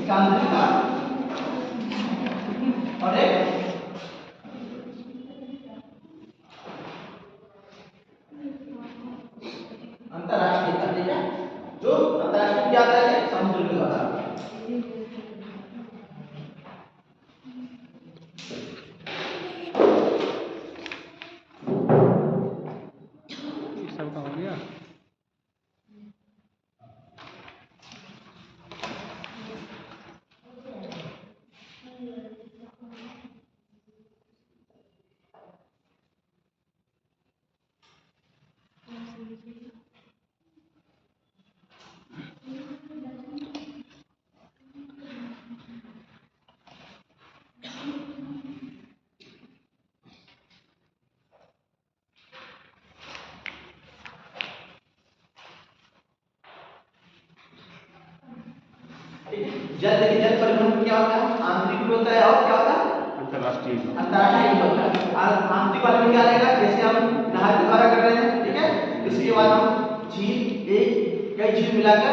एक आंतरिक और एक अंतरराष्ट्रीय, ठीक है, जो अंतरराष्ट्रीय क्या आता है समुद्र के द्वारा। सबका हो गया। जल, देखिए जल परिवहन क्या होता है, आंतरिक भी होता है और क्या होता है अंतरराष्ट्रीय भी होता है। आंतरिक वाले में क्या रहेगा, जैसे हम नहर के द्वारा कर रहे हैं, ठीक है, इसके बाद हम झील, एक कई झील मिलाकर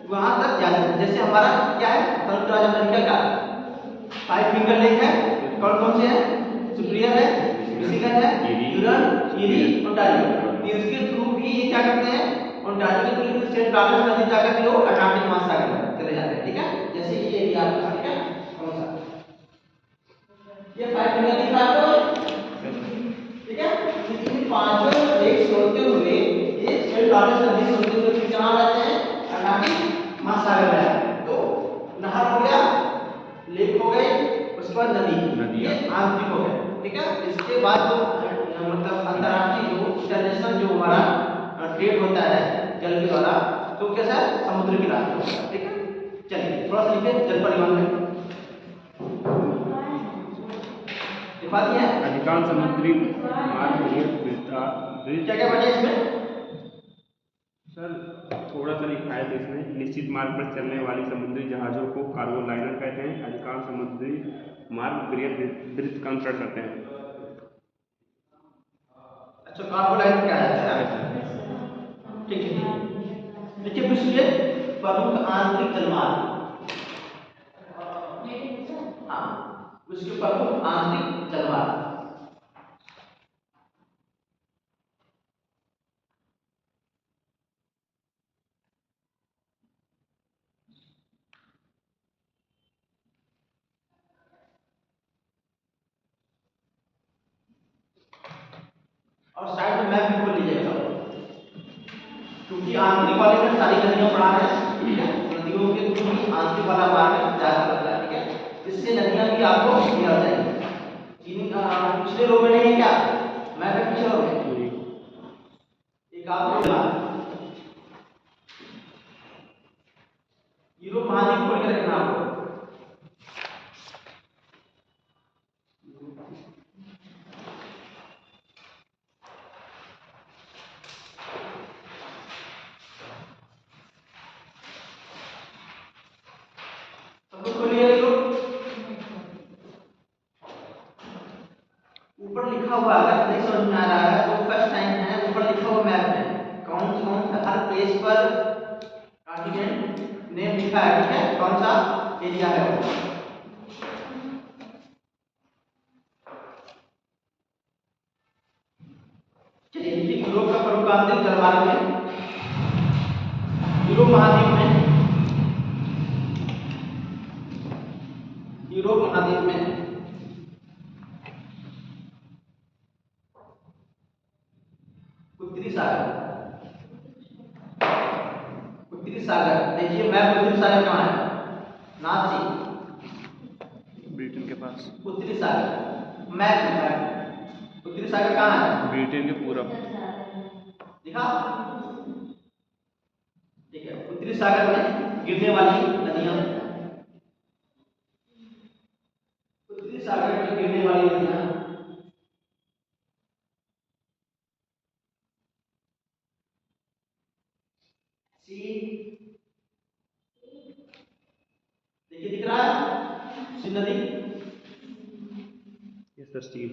वहां तक जा सकते हैं। जैसे हमारा क्या है संयुक्त राज्य अमेरिका का 5 फिंगर लेक है, कौन कौन से है, सुपीरियर है, मिशिगन है, ह्यूरन, ईरी, ओंटारियो। इसके थ्रू भी ये क्या करते हैं, ओंटारियो के थ्रू सेंट लॉरेंस नदी जाकर भी वो अटलांटिक महासागर में चले जाते हैं, ठीक है। जैसे ये एरिया आपका, ठीक है, कौन सा ये 5 फिंगर दिख रहा है आपको, ठीक है। इन पांचों लेक्स होते हुए ये सेंट लॉरेंस नदी से होते हुए फिर कहां जाते हैं, अटलांटिक महासागर में। तो नहर हो गया, लेक हो गए, उसके बाद नदी, ये आंतरिक हो गया, ठीक है। इसके बाद जो मतलब अंतरराष्ट्रीय जो इंटरनेशनल जो हमारा ट्रेड होता है जल के द्वारा, तो कैसा है समुद्र के रास्ते होता है, ठीक है। चलिए थोड़ा सा लिखिए जल परिवहन में, लिखा दिया है अधिकांश समुद्री मार्ग क्या क्या बचे इसमें सर, थोड़ा सा लिखा है तो इसमें निश्चित मार्ग पर चलने वाली समुद्री जहाज़ों को कार्गो लाइनर कहते हैं। अधिकांश समुद्री मार्ग बृहद वृत्त का अनुसरण करते हैं। अच्छा, कार्गो लाइनर क्या है, ठीक है। देखिए विश्व के प्रमुख आंतरिक जलमार्ग, हाँ विश्व के प्रमुख आंतरिक जलमार्ग, और साइड में मैप भी खोल लीजिएगा सब, क्योंकि आंतरिक वाले में सारी नदियां पड़ा है, ठीक है। नदियों के थ्रू ही आंतरिक वाला मार्ग जा सकता है, ठीक है। इससे नदियां भी आपको क्लियर हो जाएंगी। पिछले रो में नहीं है क्या, मैप में पिछले रो में एक आपको यूरोप महाद्वीप खोल के रखना आपको, ऊपर लिखा हुआ अगर नहीं समझ में आ रहा है तो फर्स्ट टाइम है, ऊपर लिखा हुआ मैप में कौन कौन सा हर पेज पर कॉन्टिनेंट नेम लिखा है, ठीक है, कौन सा एरिया है वो। चलिए देखिए यूरोप का प्रमुख आंतरिक जलमार्ग में, यूरोप महाद्वीप में, यूरोप महाद्वीप में उत्तरी सागर, उत्तरी सागर, देखिए मैप उत्तरी सागर कहाँ है, नॉर्थ सी, ब्रिटेन के पास। उत्तरी सागर मैप में, उत्तरी सागर कहाँ है, ब्रिटेन के पूरब, दिखा, ठीक है। उत्तरी सागर में गिरने वाली नदियां, उत्तरी सागर में गिरने वाली नदियां सी, देखिए दिख रहा है सी नदी, यस सर, स्टील।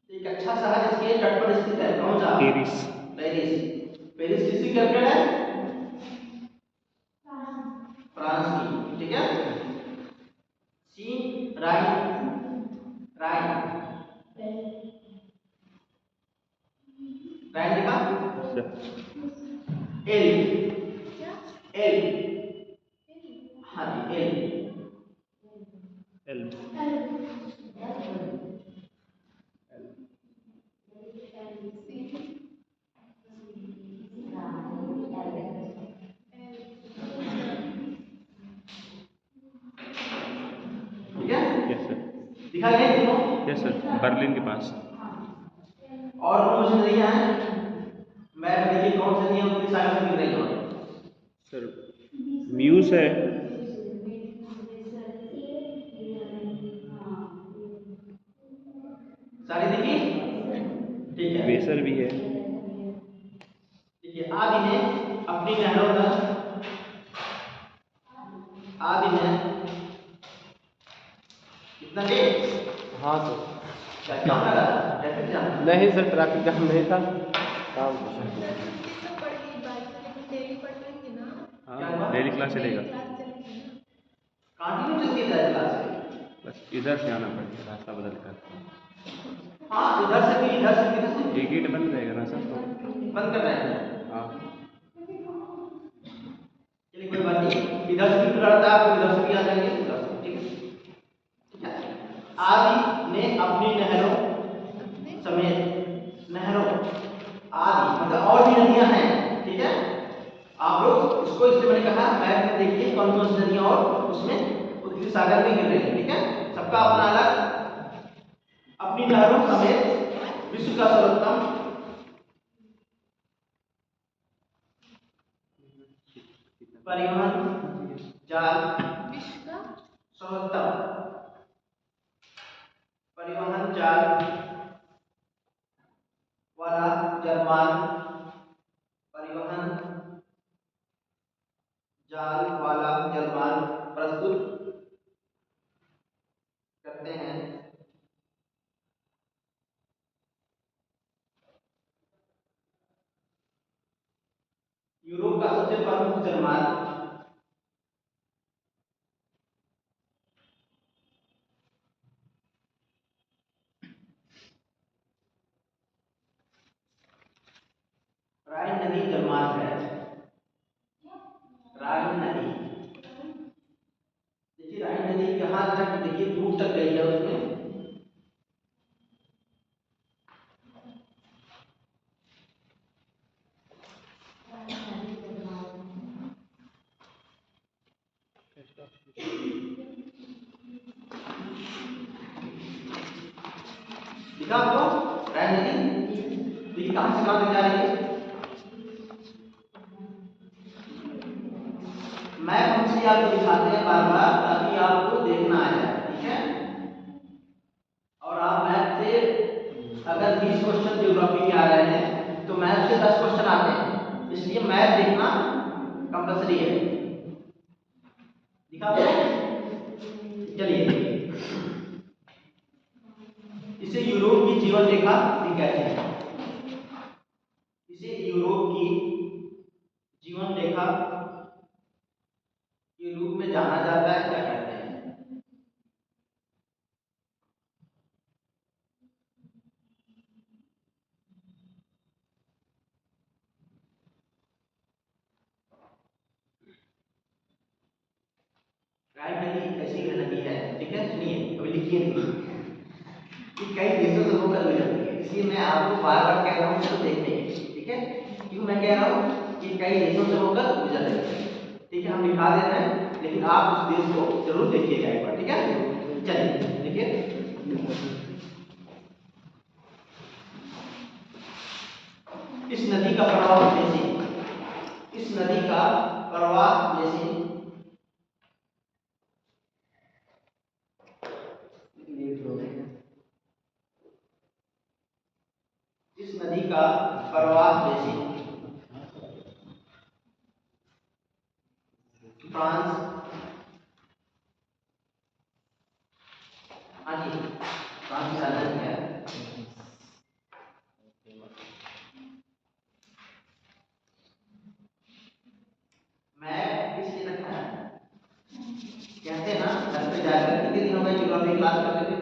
एक अच्छा शहर इसके तट पर स्थित है, कौन सा, पेरिस। पेरिस, पेरिस किसकी कैपिटल है, फ्रांस की, ठीक है। सी राइन, राइन, राइन लिखा। एल, एल, हाँ जी एल, एल, ठीक है। यस सर, दिखा गए तीनों। यस सर, बर्लिन के पास। और कौन सी नदियां हैं मैप में देखिए, कौन सी नदियां उत्तरी सागर से गिर रही हैं। सर म्यूस है, सारी देखिए, ठीक है। वेसर भी है, देखिए आदि ने अपनी नहरों का, आदि ने कितना डेट, हाँ सर। क्या जाम लगा था, ट्रैफिक जाम। नहीं सर, ट्रैफिक जाम नहीं था, काम था। क्या हुआ? डेली क्लास चलेगा, कंटिन्यू चलती है क्लास। बस इधर से आना पड़ेगा, रास्ता बदल कर। हाँ इधर से भी, इधर से भी, इधर से भी। ये गेट बंद रहेगा ना सर, तो बंद कर रहे हैं। हाँ चलिए कोई बात नहीं, इधर से भी खुला रहता है, आपको इधर से भी आ जाएंगे, उधर से, ठीक है। ठीक है। आदि ने अपनी नहरों समेत, नहरों, आदि मतलब और भी नदियां हैं, ठीक है। आप लोग इसको, इसलिए मैंने कहा मैप में देखिए कौन कौन सी नदियां और उसमें उत्तरी सागर में गिर रही है, ठीक है। सबका अपना अलग, अपनी नहरों समेत विश्व का सर्वोत्तम परिवहन जाल, सर्वोत्तम परिवहन जाल वाला जलमार्ग, परिवहन जाल वाला जलमार्ग प्रस्तुत करते हैं। यूरोप का सबसे प्रमुख जलमार्ग, राइन नदी जलमार्ग है। राइन नदी, देखिए राइन नदी यहाँ तक, देखिए दूर तक गई है उसमें। दिखा आपको राइन नदी, देखिए कहां से कहां तक जा रही है। मैप हमसे आपको दिखाते हैं बार बार, ताकि आपको देखना आए, ठीक है। और आप मैप से अगर 20 क्वेश्चन ज्योग्राफी के आ रहे हैं तो मैप से 10 क्वेश्चन आते हैं, इसलिए मैप देखना कंपलसरी है। दिखा दो, चलिए। इसे यूरोप की जीवन रेखा भी कहते हैं, इसे यूरोप की जीवन रेखा के रूप में जाना जाता है, क्या कहते हैं। राइन नदी ऐसी नदी है, ठीक है। सुनिए अभी लिखिए कि कई देशों से होकर गुजरती है, इसलिए मैं आपको बार बार कह रहा हूँ इसको देखने के लिए, ठीक है। क्यों मैं कह रहा हूँ कि कई देशों से होकर गुजर रही है, ठीक है। हम दिखा दे रहे हैं, लेकिन आप उस देश को जरूर देखिएगा एक बार, ठीक है। चलिए देखिए, इस नदी का प्रवाह बेसिन, इस नदी का प्रवाह बेसिन इस नदी का प्रवाह बेसिन फ्रांस, हाँ जी फ्रांस की राजधानी है। मैप इसलिए रखा है जाकर कितने दिन हो गए ज्योग्राफी क्लास करते थे?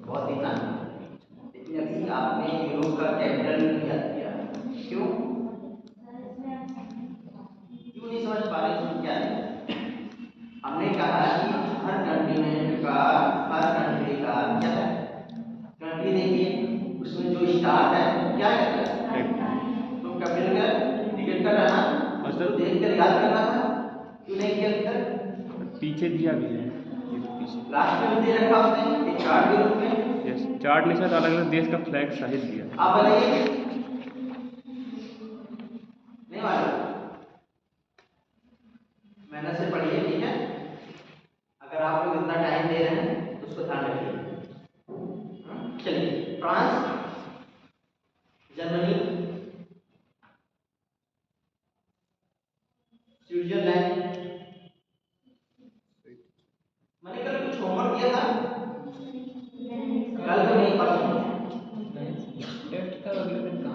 बहुत दिन ना। लेकिन अभी आपने यूरोप का कैपिटल नहीं याद किया, क्यों नहीं समझ पा रहे? इसमें क्या है? हमने कहा कि हर कंटिनेंट का, हर कंट्री का क्या है? कंट्री देखिए उसमें जो स्टार्ट है क्या है? तो कैपिटल का टिकट का रहना, उसको देखकर याद करना था, क्यों नहीं किया अभी तक? पीछे दिया भी है, ये पीछे लास्ट में दे रखा उसने एक चार्ट के रूप में। यस, चार्ट नहीं शायद अलग अलग देश का फ्लैग सहित दिया। आप बताइए, नहीं मालूम? मेहनत से पढ़िए, ठीक है? अगर आप लोग इतना टाइम दे रहे हैं तो उसको ध्यान रखिए। चलिए, फ्रांस, जर्मनी, स्विट्जरलैंड। मैंने कल कुछ होमवर्क दिया था, कल तो नहीं परसों, शायद कैपिटल का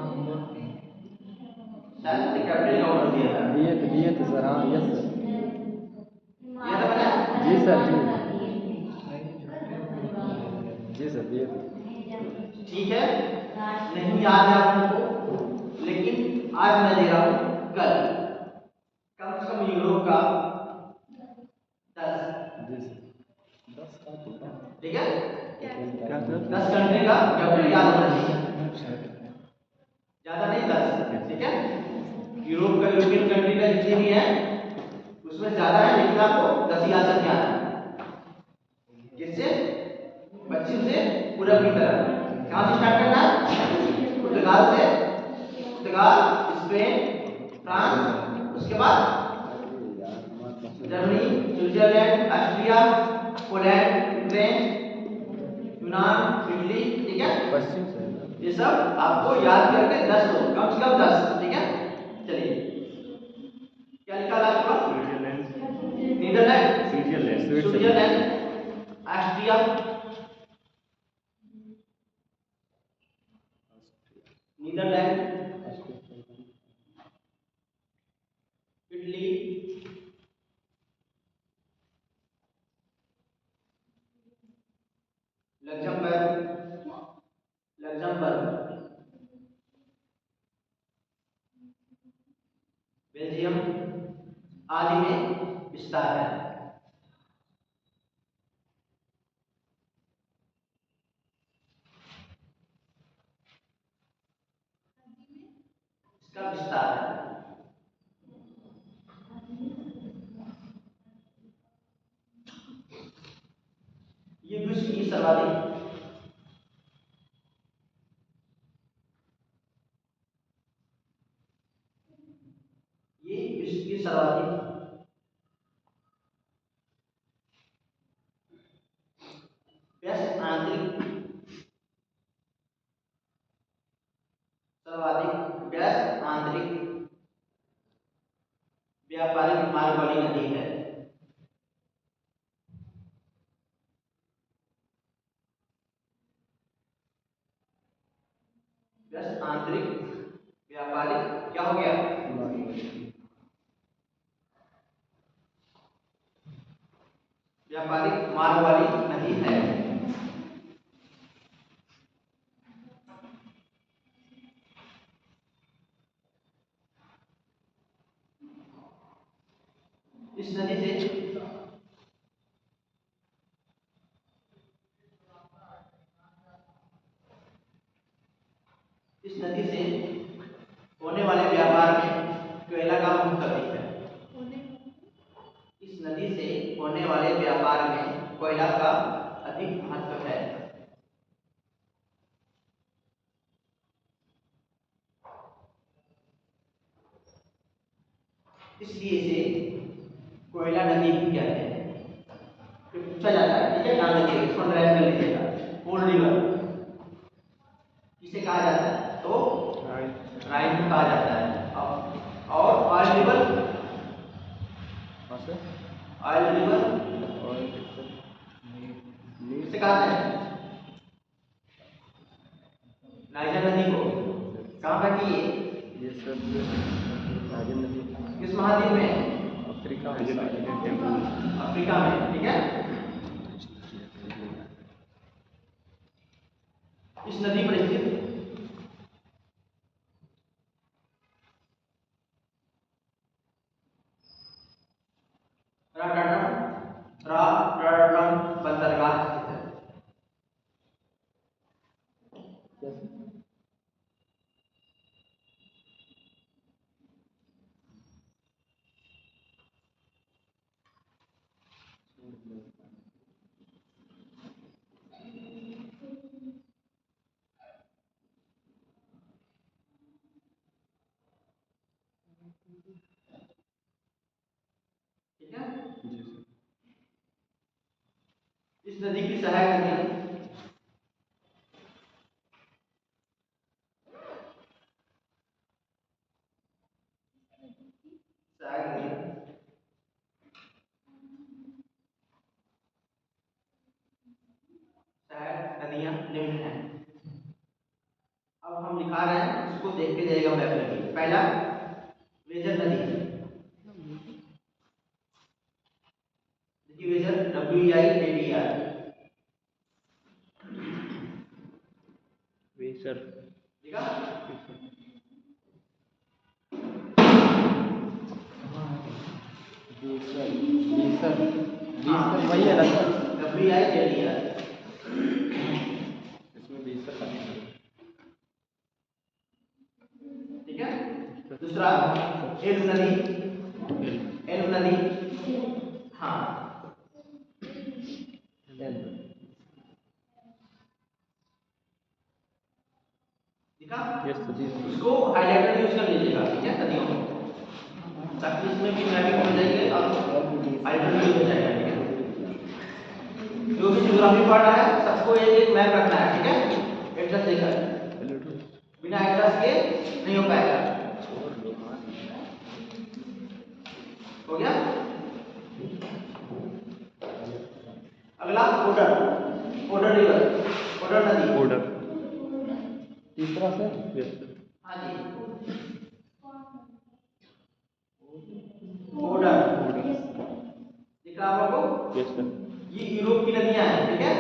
होमवर्क दिया था। दिए थे सर, हाँ यस सर। दिया था मैंने? जी सर, जी सर दिए थे। ठीक है, नहीं याद है आप लोगों को, लेकिन आज मैं दे रहा हूँ कल कम से कम यूरोप का 10। जी सर, 10 का तो ठीक है? क्या सर? 10 कंट्री का कैपिटल याद होना चाहिए, ज्यादा नहीं 10। ठीक है? यूरोप का, यूरोपियन कंट्री का जितने भी है उसमें ज्यादा है, लेकिन आपको 10 याद रखना है। किससे? पश्चिम से पूरब की तरफ। कहाँ से स्टार्ट करना है? पुर्तगाल से, पुर्तगाल, स्पेन, फ्रांस, उसके बाद Germany, Switzerland, Austria, Poland, Ukraine, यूनान, इटली। ठीक है? पश्चिम से। ये सब आपको याद करके 10 लो, कम से कम 10। ठीक है? चलिए, क्या लिखा लास्ट में? Switzerland, Netherlands, Switzerland, Switzerland, Austria, Netherlands, Italy, Luxembourg, Belgium आदि में विस्तार है। इसका विस्तार है। ये विश्व की सर्वाधिक व्यस्त आंतरिक, सर्वाधिक व्यस्त आंतरिक व्यापारिक मार्ग वाली नदी है। व्यस्त आंतरिक व्यापारिक क्या हो गया? व्यापारिक मार्ग वाली नदी है। इस नदी से होने वाले व्यापार में कोयला का मुख्य अधिक है। इस नदी से होने वाले व्यापार में कोयला का अधिक महत्व है। इसलिए इसे कोयला नदी भी कहते हैं। फिर पूछा जाता है, ठीक है, ध्यान रखिए, इसको ड्राइव कर लीजिएगा। कोल रिवर किसे कहा जाता है? तो राइन को कहा जाता है। और ऑयल रिवर, ऑयल रिवर किसे कहा है? नाइजर नदी को। कहाँ पर की? ये सब नाइजर नदी किस महाद्वीप में? अफ्रीका में अफ्रीका सारे में टेम्पल। अफ्रीका में, ठीक है। इस नदी पर स्थित रॉटरडम बंदरगाह स्थित है। ठीक है। जी सर। इस नदी की सहायक नदियां सहायक नदियां निम्न हैं। अब हम दिखा रहे हैं, इसको देख के जाएगा मैप लगी। पहला वेजर नदी, देखिए वेजर WEIJER, वेसर। ठीक है। बीसर बीसर बीसर वही है ना सर? WEIJER, इसमें बीसर का नहीं है। ठीक है। दूसरा एल्ब नदी, एल्ब नदी, हाँ दिखा। Yes sir. जी सर। इसको हाईलाइटर यूज कर लीजिएगा, ठीक है, नदियों में, ताकि इसमें भी मैपिंग हो जाएगी और हाईलाइटर यूज हो जाएगा, ठीक है। जो भी ज्योग्राफी पढ़ रहा है सबको एक एक मैप रखना है, ठीक है, एड्रेस देकर, बिना एड्रेस के नहीं हो पाएगा। हो गया। अगला ओडर, ओडर रिवर, ओडर नदी, ऑर्डर। तीसरा सर? Yes sir. हाँ जी, ओडर ऑर्डर। दिख रहा आप लोगों को? Yes sir. ये यूरोप की नदियां हैं, ठीक है,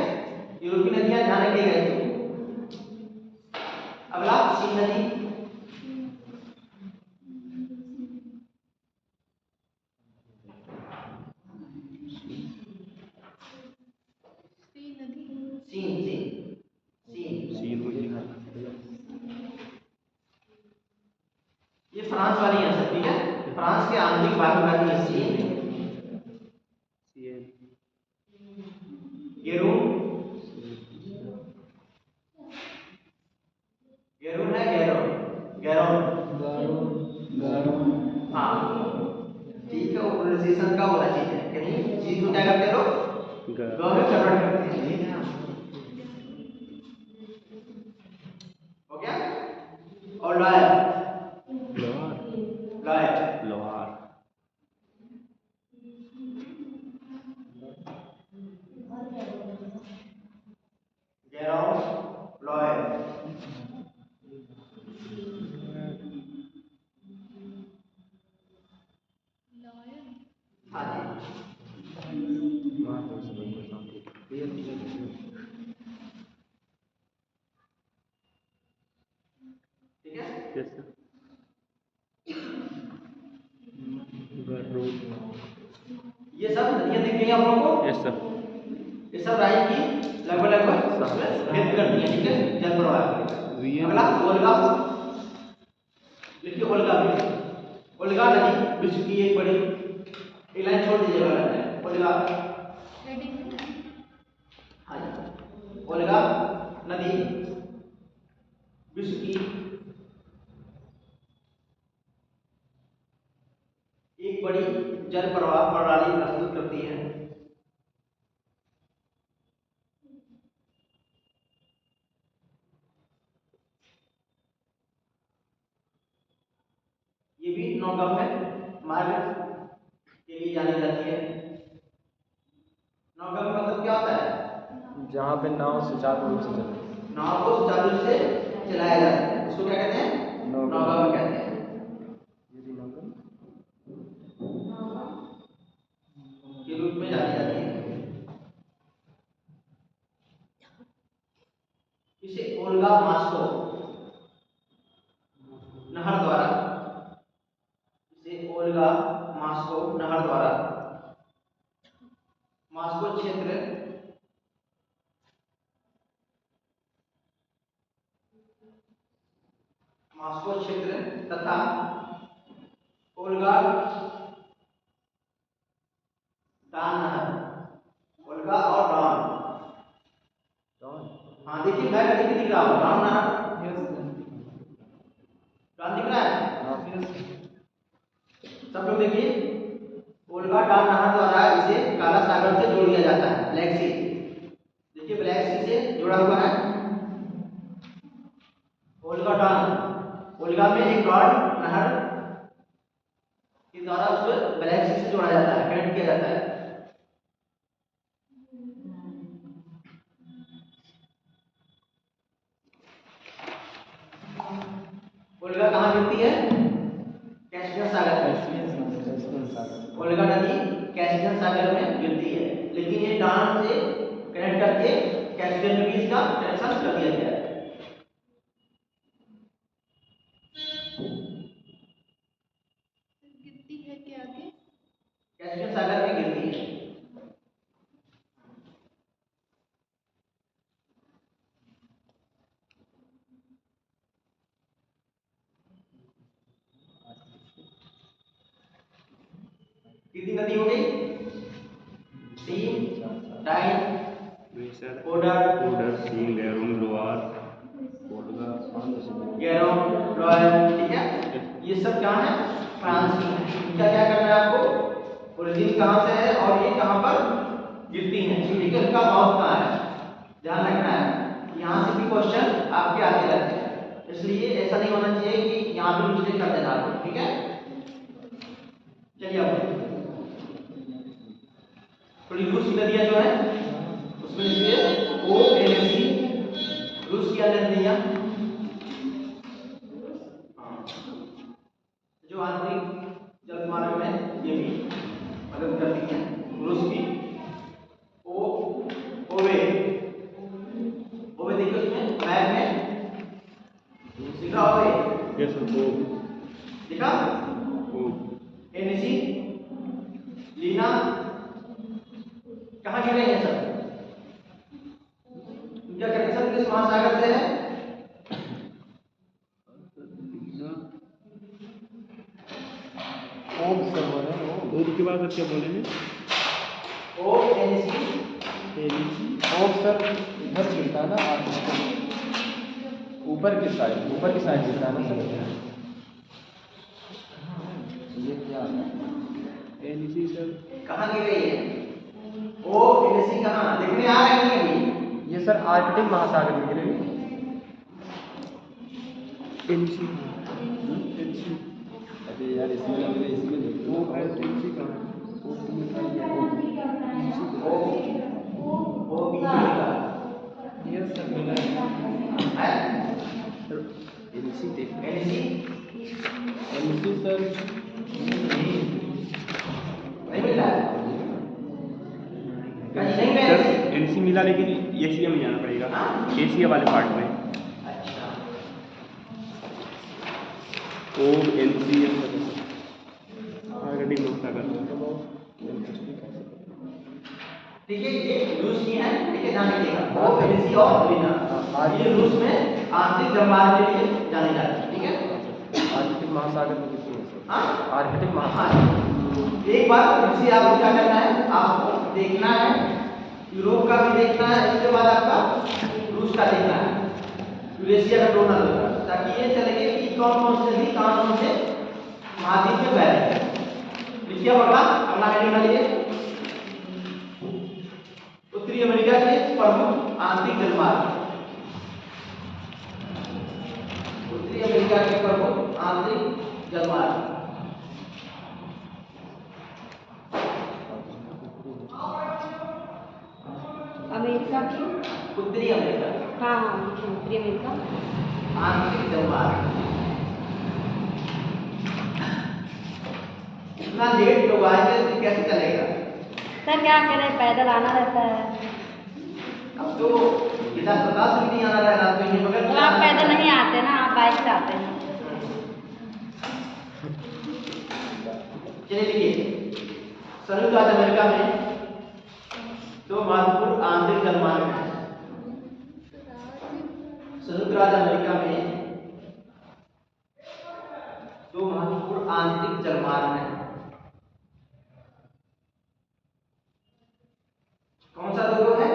यूरोप की नदियां, ध्यान रखिएगा इसको। अगला सीन नदी, सीन सीन सीन, सीन हो गया। ये फ्रांस वाली है सर, ठीक है, फ्रांस के आंतरिक भाग में आती है सीन। सीएन। गेरून, गेरून है, गैरोन, गैरोन, हाँ ठीक है, वो प्रोनाउंसिएशन का होना चाहिए, कहीं चीज को क्या करते हो, ग में कन्वर्ट करते हैं, ठीक है। हो गया। और लॉयर, लोहार। लॉयर, लोहार। गैरोन, लॉयर, हाँ जी, ठीक है। Yes sir. गरुड़। ये सब नदियां दिख रही हैं आप लोगों को, यस सर। ये सब राज्य की लगभग हेल्प करती हैं, ठीक है, जल प्रवाह के। अगला ओल्गा, देखिए ओल्गा भी, ओल्गा नदी विश्व की एक बड़ी, एक लाइन छोड़ दीजिएगा ओल्गा, हाँ जी, ओल्गा नदी विश्व की एक बड़ी जल प्रवाह प्रणाली प्रस्तुत करती है। ये भी नौगम्य मार्ग के लिए जानी जाती है। नौगम्य मतलब क्या होता है? जहाँ पे नाव सुचारू रूप से चले। नाव को सुचारू रूप से चलाया जा सकता है, उसको क्या कहते हैं? नौगम्य कहते हैं। ओल्गा मॉस्को नहर द्वारा मॉस्को क्षेत्र तथा ओल्गा डान नहर, ओल्गा और डॉन। हाँ देखिए बैग देखिए दिख रहा हो डॉन नहर, डॉन दिख रहा है। सब लोग देखिए ओल्गा डान नहर द्वारा इसे काला सागर से जोड़ दिया जाता है, ब्लैक सी। देखिए ब्लैक सी से जुड़ा हुआ है ओल्गा डान। ओल्गा में एक डॉन नहर के द्वारा उसको ब्लैक सी से जोड़ा जाता है, कनेक्ट किया जाता है। ओल्गा कहाँ गिरती है? कैस्पियन सागर में। ओल्गा नदी कैस्पियन सागर में गिरती है, लेकिन ये डान से कनेक्ट करके कैस्पियन के बीच का कनेक्शन कर दिया गया है। गिरती है क्या आगे? कैस्पियन सागर में गिरती है। कितनी नदी हो गई? 3, Rhine, Oder, Seine, Garonne, Loire, Volga, Garonne, रॉयल। ठीक है, ये सब कहाँ है? फ्रांस की है। क्या क्या करना है आपको? ओरिजिन कहाँ से है और ये कहाँ पर गिरती है, ठीक है, उनका माउथ कहाँ है, ध्यान रखना है। यहाँ से भी क्वेश्चन आपके आते रहते हैं, इसलिए ऐसा नहीं होना चाहिए कि यहाँ पे मिस्टेक कर देना आपको। ठीक है, चलिए अब थोड़ी रूस की नदियां जो है उसमें लिखिए ONC, रूस की अन्य नदियां जो आंतरिक जलमार्ग में ये भी मदद करती हैं। रूस की ओवे, ओवे देखिए उसमें मैप में दिख रहा होगा, दिखा NC, लीना, कहाँ गिर रहे हैं सब? उनका कनेक्शन किस महासागर से है? ओम के बाद क्या बोलेंगे? ONC, सर इधर गिरता है ना, ऊपर की साइड गिरता है ना सर। ये क्या है? एनसी सर कहाँ गिर रही है? ONC कहाँ देखने आ रही है अभी? ये सर आर्कटिक महासागर में गिरेगी। एनसी अरे यार इसमें लग रहा है, इसमें देखो वो है एनसी का OB का ये सर मिला है एनसी देख NC सर नहीं मिल रहा है, कहीं नहीं गए NC? एनसी मिला, लेकिन एशिया में जाना पड़ेगा, हाँ? एशिया वाले पार्ट में। अच्छा, ओम एनसी आर्कटिक महासागर। ठीक है, ये रूस की है, ठीक है, ध्यान रखिएगा। ONC और लीना ये रूस में आंतरिक जलमार्ग के लिए जाने जाते हैं। ठीक है, आर्कटिक महासागर में कितनी है सर? हाँ आर्कटिक हाँ, महासागर एक बार इसे आपको क्या करना है, आपको देखना है, यूरोप का भी देखना है, इसके बाद आपका रूस का देखना है, यूरेशिया का डोनर होगा, ताकि ये चलेंगे कि कौन कौन से नदी कहाँ कौन से महाद्वीप में बह रहे हैं। लिखिए अगला हेडिंग डालिए, उत्तरी अमेरिका के प्रमुख आंतरिक जलमार्ग। उत्तरी अमेरिका के प्रमुख आंतरिक जलमार्ग अमेरिका की? उत्तरी अमेरिका हाँ हाँ, उत्तरी अमेरिका। आंतरिक जलमार्ग। इतना लेट लोग आएंगे तो कैसे चलेगा? सर क्या करें, पैदल आना रहता है। अब तो इधर प्रकाश भी नहीं आना रह रहा, तो ये मगर तो आप पैदल नहीं आते ना, आप बाइक से आते हैं। चलिए देखिए, संयुक्त राज्य अमेरिका में दो महत्वपूर्ण आंतरिक जलमार्ग हैं। संयुक्त राज्य अमेरिका में दो महत्वपूर्ण आंतरिक जलमार्ग हैं। कौन सा दो है?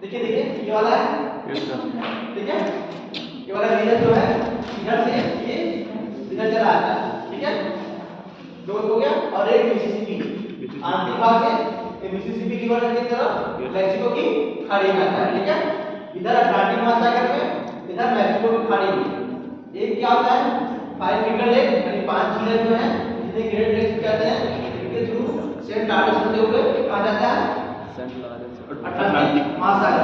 देखिए देखिए, ये वाला है, ठीक है। ये वाला रीजन जो है इधर से ये इधर चला आता है, ठीक है। दो हो गया। और एक मिसिसिपी आंतरिक भाग से ये मिसिसिपी रिवर की तरफ मैक्सिको की खाड़ी में आता है, ठीक है। इधर अटलांटिक महासागर में, इधर मैक्सिको की खाड़ी में। एक क्या होता है? 5 फिंगर लेक, यानी 5 झीलें जो हैं जिन्हें ग्रेट लेक्स कहते हैं, इनके थ्रू सेंट लॉरेंस होते हुए कहा जाता है अटलांटिक महासागर।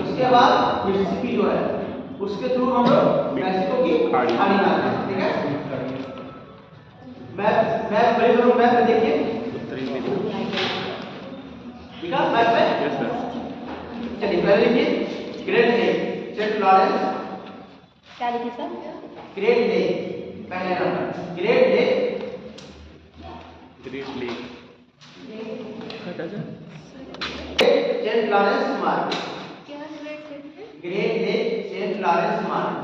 उसके बाद मिसिसिपी जो है उसके थ्रू हम लोग मैक्सिको की खाड़ी में आते हैं, ठीक है। मैप मैप बड़े बड़े मैप में देखिए, ठीक है। मैप में यस सर। चलिए पहले लिखिए ग्रेट लेक सेंट लॉरेंस। क्या लिखे सर? ग्रेट लेक पहले नंबर, great lake great lake Saint Lawrence मार्ग, क्या ग्रेट लेक है? ग्रेट लेक सेंट लॉरेंस मार्ग।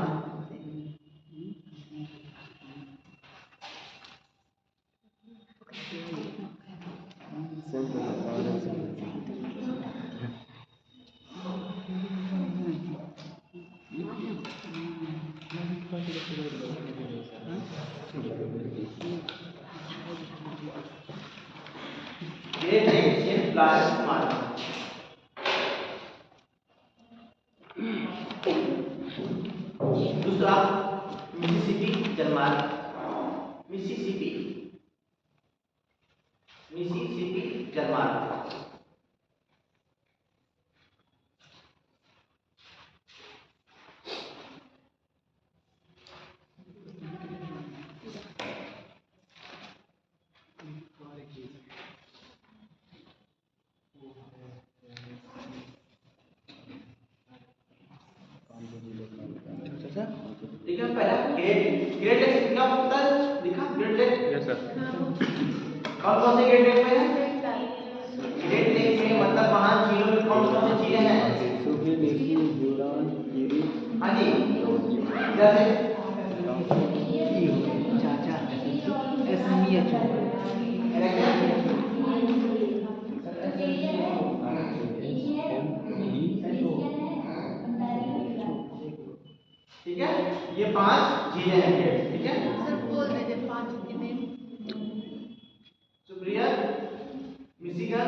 ग्रेट लेक सेंट लॉरेंस मार्ग। दूसरा मिसिसिपी जलमार्ग, मिसिसिपी मिसिसिपी जलमार्ग। ठीक है। पहला ग्रेट ग्रेट लेक क्या होता है? लिखा ग्रेट लेक। Yes sir. कौन कौन से ग्रेट लेक में है? ग्रेट लेक में मतलब वहाँ झीलों में कौन कौन से झीलें हैं? हाँ जी, जैसे चाचा SMEH ठीक है। ये 5 झीलें हैं, ठीक है। सर बोल दीजिए 5 के name. Superior, Michigan,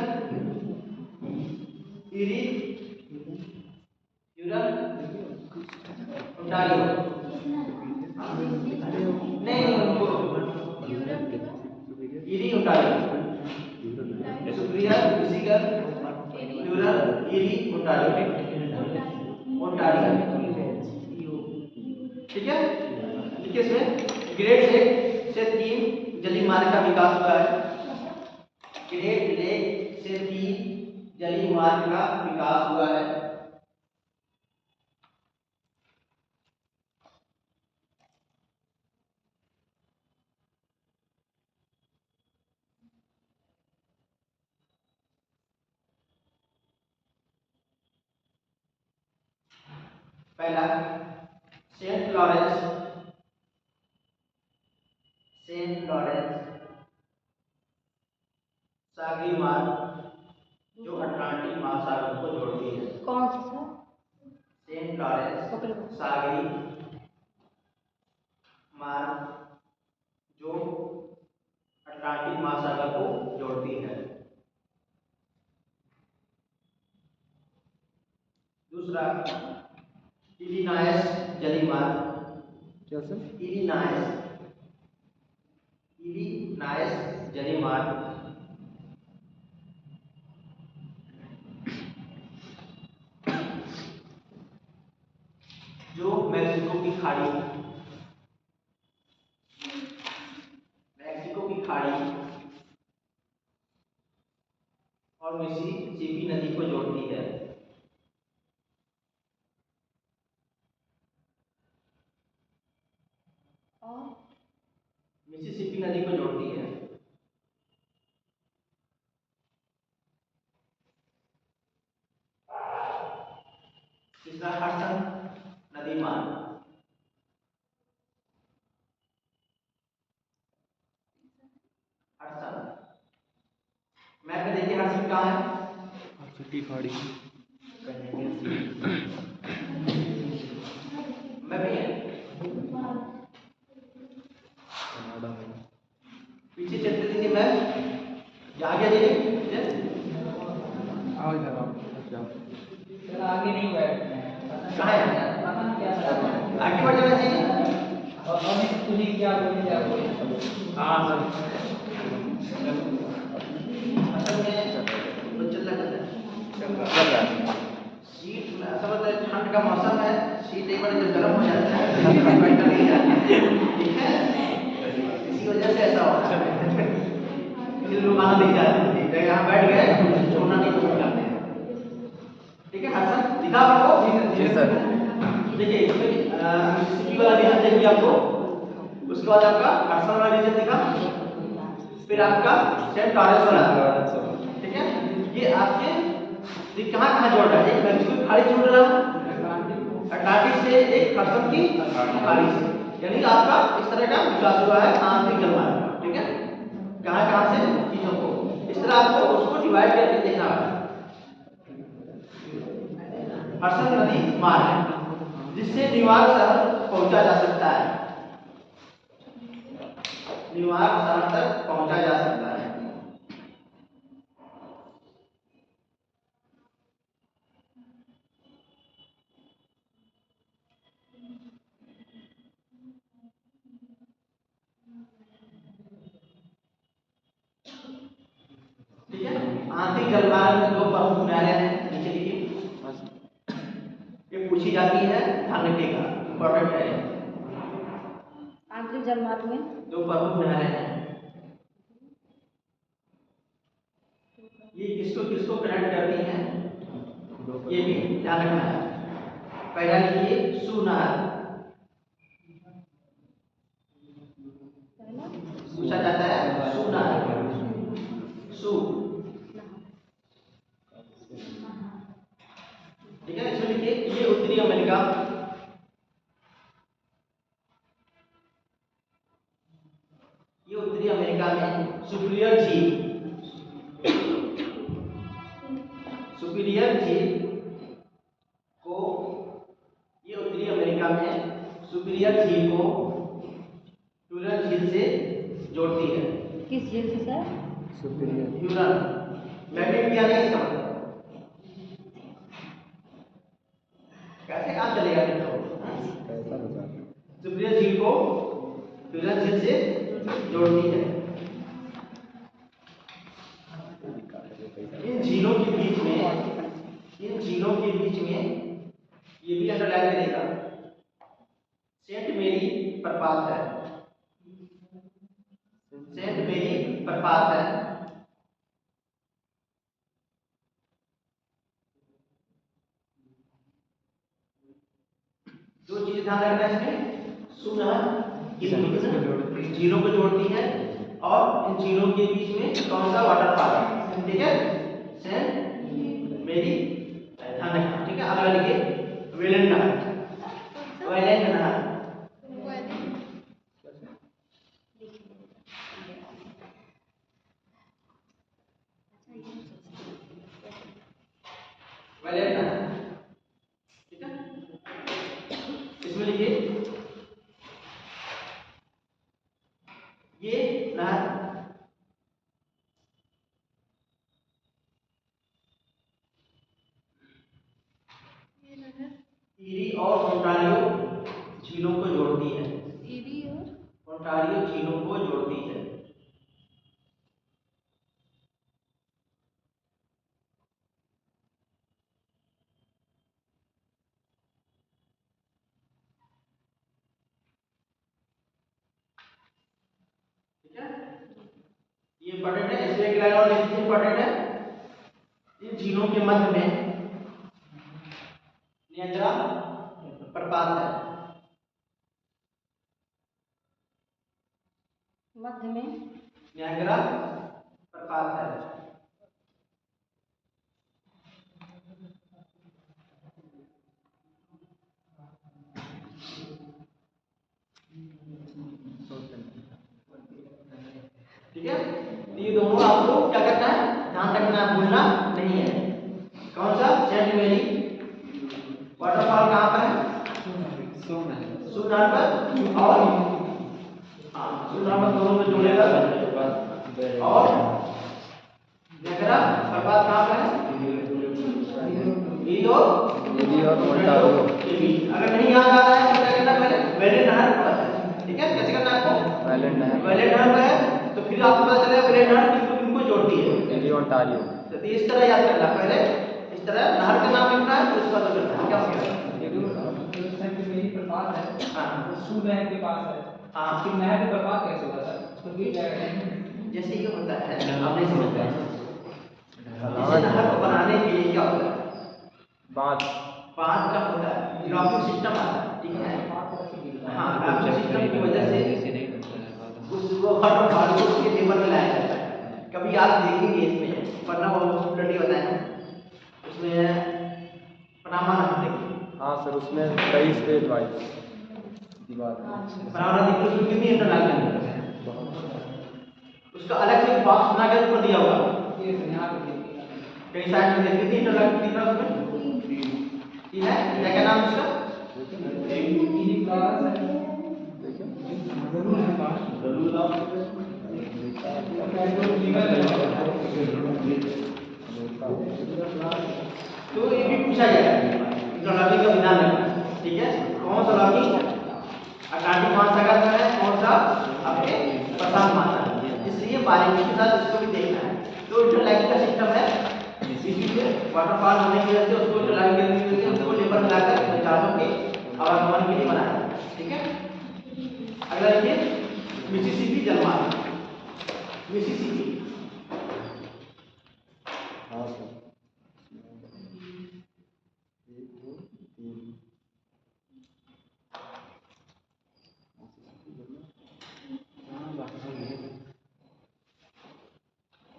eri, Hurun, Ontario. नहीं उनको eri Ontario, superior, Michigan, Hurun, eri, Ontario, Ontario, ठीक है। देखिए इसमें ग्रेट लेक से 3 जलीय मार्ग का विकास हुआ है। ग्रेट लेक से 3 जलीय मार्ग का विकास हुआ है। पहला सेंट लॉरेंस, सेंट लॉरेंस सागरी मार्ग जो अटलांटिक महासागर को जोड़ती है। कौन सा सर? सेंट लॉरेंस सागरी मार्ग जो अटलांटिक महासागर को जोड़ती है। दूसरा इलिनॉयस जलीय मार्ग, क्या सर? इलिनॉयस इलिनॉयस जलीय मार्ग खाड़ी, मैक्सिको की खाड़ी और मिसिसिपी नदी को जोड़ती है। और मिसिसिपी नदी को जोड़ती है। तीसरा हडसन नदी मार्ग। हडसन मैप में देखिए हडसन कहाँ है? छुट्टी खाड़ी मैप में है। कनाडा में। पीछे चलते देखिए मैप आगे देखिए। आओ इधर आओ जाओ। सर आगे नहीं बैठना है। कहाँ है? पता नहीं क्या सर आगे बढ़ जाना चाहिए। और अभी तुम्हें क्या बोले हाँ सर। असल में तो चल रहा है। चल रहा है। सीट में ऐसा होता है, ठंड का मौसम है, सीट एक बार जब गर्म हो जाता है तो सीट में बैठना नहीं जाता, ठीक है? इसी वजह से ऐसा होता है। इसलिए लोग आना नहीं चाहते, ठीक है? यहाँ बैठ गए छोड़ना नहीं पसंद करते हैं, ठीक है? हसन दिखा आपको? जी सर। देखिए इसमें मिसिसिपी वाला रीजन देखिए आपको, उसके बाद आपका हडसन वाला रीजन दिखा, फिर आपका सेंट लॉरेंस वाला, ठीक है? ये आपके ये कहाँ कहाँ जोड़ रहा है? एक मैक्सिको की खाड़ी जोड़ रहा है अटलांटिक से, एक हडसन की खाड़ी से, यानी आपका इस तरह का विकास हुआ है आंतरिक जलमार्ग, ठीक है? कहाँ कहाँ से चीजों को इस तरह आपको उसको डिवाइड करके देखना है। हडसन नदी मार्ग जिससे न्यूयॉर्क शहर पहुंचा जा सकता है, न्यूयॉर्क शहर तक पहुंचा जा सकता है। ठीक है? आंतरिक जलमार्ग में दो प्रमुख नहरें हैं, नीचे लिखिए। ये पूछी जाती है, ध्यान रखिएगा, इंपॉर्टेंट है। आंतरिक जलमार्ग में दो प्रमुख नहरें हैं, ये किसको किसको कनेक्ट करती हैं, ये भी ध्यान रखना है। पहला लिखिए सू नहर, पूछा जाता है सू नहर, सू, ठीक है? इसमें लिखिए ये उत्तरी अमेरिका, ये उत्तरी अमेरिका में सुपीरियर झील, सुपीरियर झील को, ये उत्तरी अमेरिका में सुपीरियर झील को ह्यूरन झील से जोड़ती है। किस झील से सर? सुपीरियर। ह्यूरन मैग्नेट क्या नहीं इसका मतलब कैसे काम चलेगा? कैसा बता? सुपीरियर झील को ह्यूरन झील से जोड़ती है। इन झीलों के बीच में, इन झीलों के बीच में ये भी अंडरलाइन करेगा, सेंट मेरी प्रपात है, सेंट मेरी प्रपात है। दो चीजें ध्यान रखना है इसमें, सुनहर झीलों को जोड़ती है और इन झीलों के बीच में कौन सा वाटरफॉल है, ठीक है? सेंट मेरी, ध्यान रखना, ठीक है? अगला लिखिए वेलेंट नहर, वेलेंट नहर, वेलेंट नहर, ठीक है? इसमें लिखिए ये नहर ईरी और ओंटारियो झीलों को जोड़ती है, ईरी और ओंटारियो झीलों को जोड़ती है। ये इंपॉर्टेंट है। इसमें एक लाइन और लिखी है इंपॉर्टेंट है, इन झीलों के मध्य में नियाग्रा प्रपात है। मध्य में नियाग्रा प्रपात है। ठीक है, तो ये दोनों आपको क्या करना है, ध्यान रखना है, भूलना नहीं है। कौन सा? सेंट मेरी वाटरफॉल कहाँ पर है? सूरनाथ पर, और हाँ सूरनाथ पर दोनों में जुड़ेगा। और नियाग्रा प्रपात कहाँ पर है? एबी और ओंटारियो। अगर नहीं याद आ रहा है तो क्या करना है, पहले वेले नहर पर है। ठीक है, कैसे करना है आपको? वेले नहर। वेले नहर पर है तो फिर आपको पता चलेगा वेले नहर किनको जोड़ती है। A B Ontario. तो इस तरह याद करना, पहले इस तरह नहर का नाम लिखना है, फिर उसका पता करना है क्या हो गया। ये जो सेंट मेरी प्रपात है, हाँ वो सूर नहर के पास है। हाँ, फिर नहर का प्रपात कैसे होगा सर? तो ये जाएगा जैसे ये होता है आपने समझा है, जैसे नहर को बनाने के लिए क्या होता है, बांध बांध का होता है, लॉकिंग सिस्टम आता है। ठीक है, हाँ लॉकिंग सिस्टम की वजह से उसको वाटरफॉल को उसके लेवल में लाया जाता है। कभी आप देखेंगे इसमें पन्ना बहुत ब्लडी होता है ना, उसमें पनामा नहर देखिए। हाँ सर, उसमें 23 पेज वाइज दीवार है। पनामा नहर देखिए, उसमें कितनी इंटरलाइक है, उसका अलग से बॉक्स बना के ऊपर दिया हुआ है। ये यहाँ पे देखिए। कई साइड में देखिए कितनी इंटरलाइक दिख रहा है उसमें, ठीक है, क्या नाम है उसका? इन्हीं क्लास है। तो ये भी पूछा जाएगा इंटरलॉकिंग का विधान है। ठीक है, कौन सा लॉकिंग अटलांटिक महासागर में है, कौन सा अपने प्रशांत महासागर में, इसलिए बारीकी के साथ इसको भी देखना है। तो इंटरलॉकिंग का सिस्टम है, इसीलिए वाटरफॉल होने की वजह से उसको इंटरलॉकिंग करने की वजह से उसको लेबर मिलाकर जहाजों के आवागमन के लिए बनाया है। ठीक है, अगला देखिए मिसिसिपी जलमार्ग। मिसिसिपी हाँ सर। 1 2 3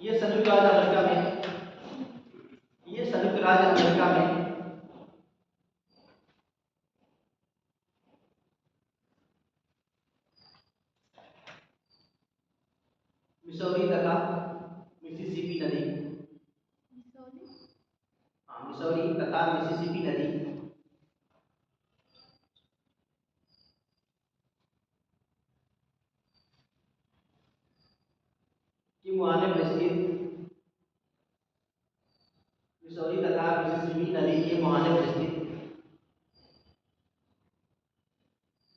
ये संयुक्त राज्य अमेरिका में, ये संयुक्त राज्य अमेरिका में मिसौरी तथा मिसिसिपी नदी, हाँ मिसौरी तथा मिसिसिपी नदी की मुहाने पर स्थित, मिसौरी तथा मिसिसिपी नदी के मुहाने पर स्थित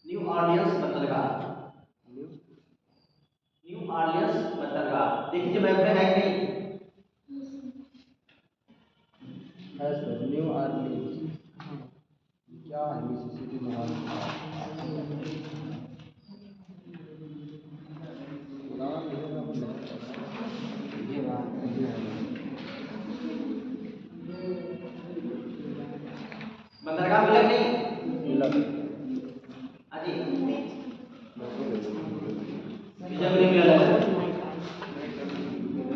न्यू ऑर्लियंस बंदरगाह। न्यू ऑर्लियंस बंदरगाह देखिए मैप में है कि नहीं? है सर, न्यू ऑर्लियंस। क्या है मिसिसिपी महासागर? नाम लिखना पड़ेगा। ये बात बंदरगाह मिला कि नहीं? मिला। अजी जब नहीं मिला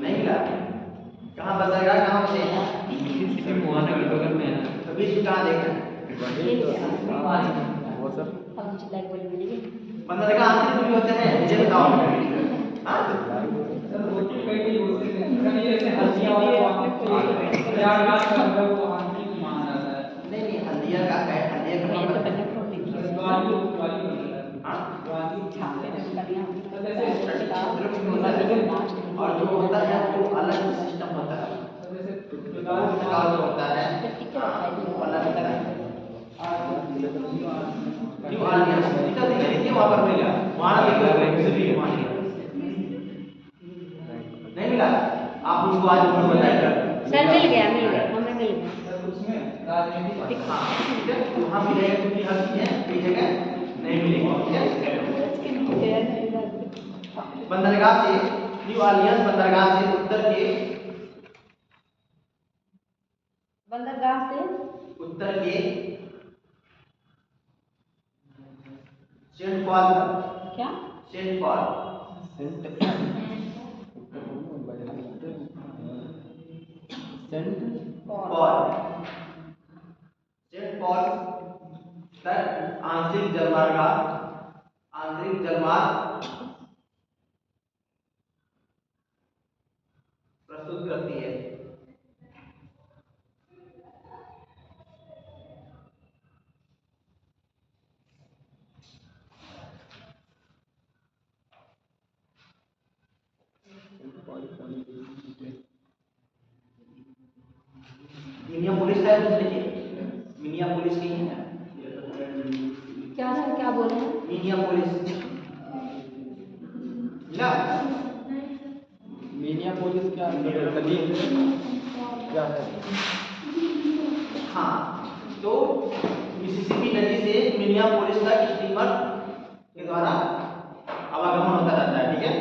नहीं मिला, कहाँ बंदरगाह कहाँ से है? मुहाना के बगल में है। तो बीच में कहाँ देखना है? वो सर अब मुझे लाइक बोल मिलेगी। बंदरगाह आंतरिक भी होते हैं, मुझे बताओ। हाँ सर वो तो कई होते हैं। सर ये ऐसे हल्दिया वाला प्रयागराज का मतलब वो आंतरिक माना जाता है। नहीं नहीं, हल्दिया का है, हल्दिया का मैं तो मतलब पहले फोन देखी है। ग्वालियर ग्वालियर होता है। हाँ ग्वालियर छापे में बढ़िया सर जैसे और जो होता है वो अलग सिस्टम होता है, सर जैसे बंदरगाह जो होता है वो अलग होता है। न्यू ऑर्लियंस निकल देखिए वहाँ पर मिला, वहाँ देखो वहाँ नहीं मिला, आप उसको आज फोन बताइएगा। सर मिल गया हमें मिल गया। सर उसमें राजनीति हाँ ठीक है, वहाँ मिलेगा क्योंकि हर चीज़ है, कई जगह नहीं मिलेगी। ठीक है, बंदरगाह से न्यू ऑरलियंस बंदरगाह से उत्तर के बंदरगाह से सेंट पॉल तक। क्या? Saint Paul Saint Paul Saint Paul तक आंतरिक जलमार्ग प्रस्तुत करती है। मिनियापोलिस है, देखिए मिनियापोलिस की है। क्या सर, क्या बोले हैं? मिनियापोलिस ना मिनियापोलिस क्या नदी क्या है? हाँ, तो मिसिसिपी नदी से मिनियापोलिस तक स्टीमर के द्वारा आवागमन होता रहता है। ठीक है,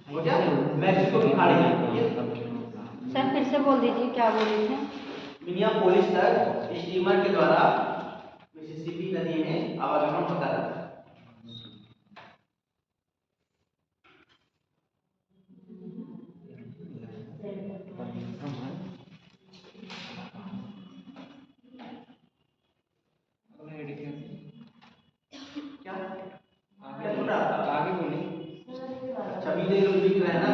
हो गया। मैक्सिको की खाड़ी है, ठीक है? सर फिर से बोल दीजिए, क्या बोले थे? मिनियापोलिस तक स्टीमर के द्वारा मिसिसिपी नदी में आवागमन होता रहता है। क्या क्या सुन रहा है? आगे बोलिए। अच्छा, अभी देख लो, लिख रहे हैं ना,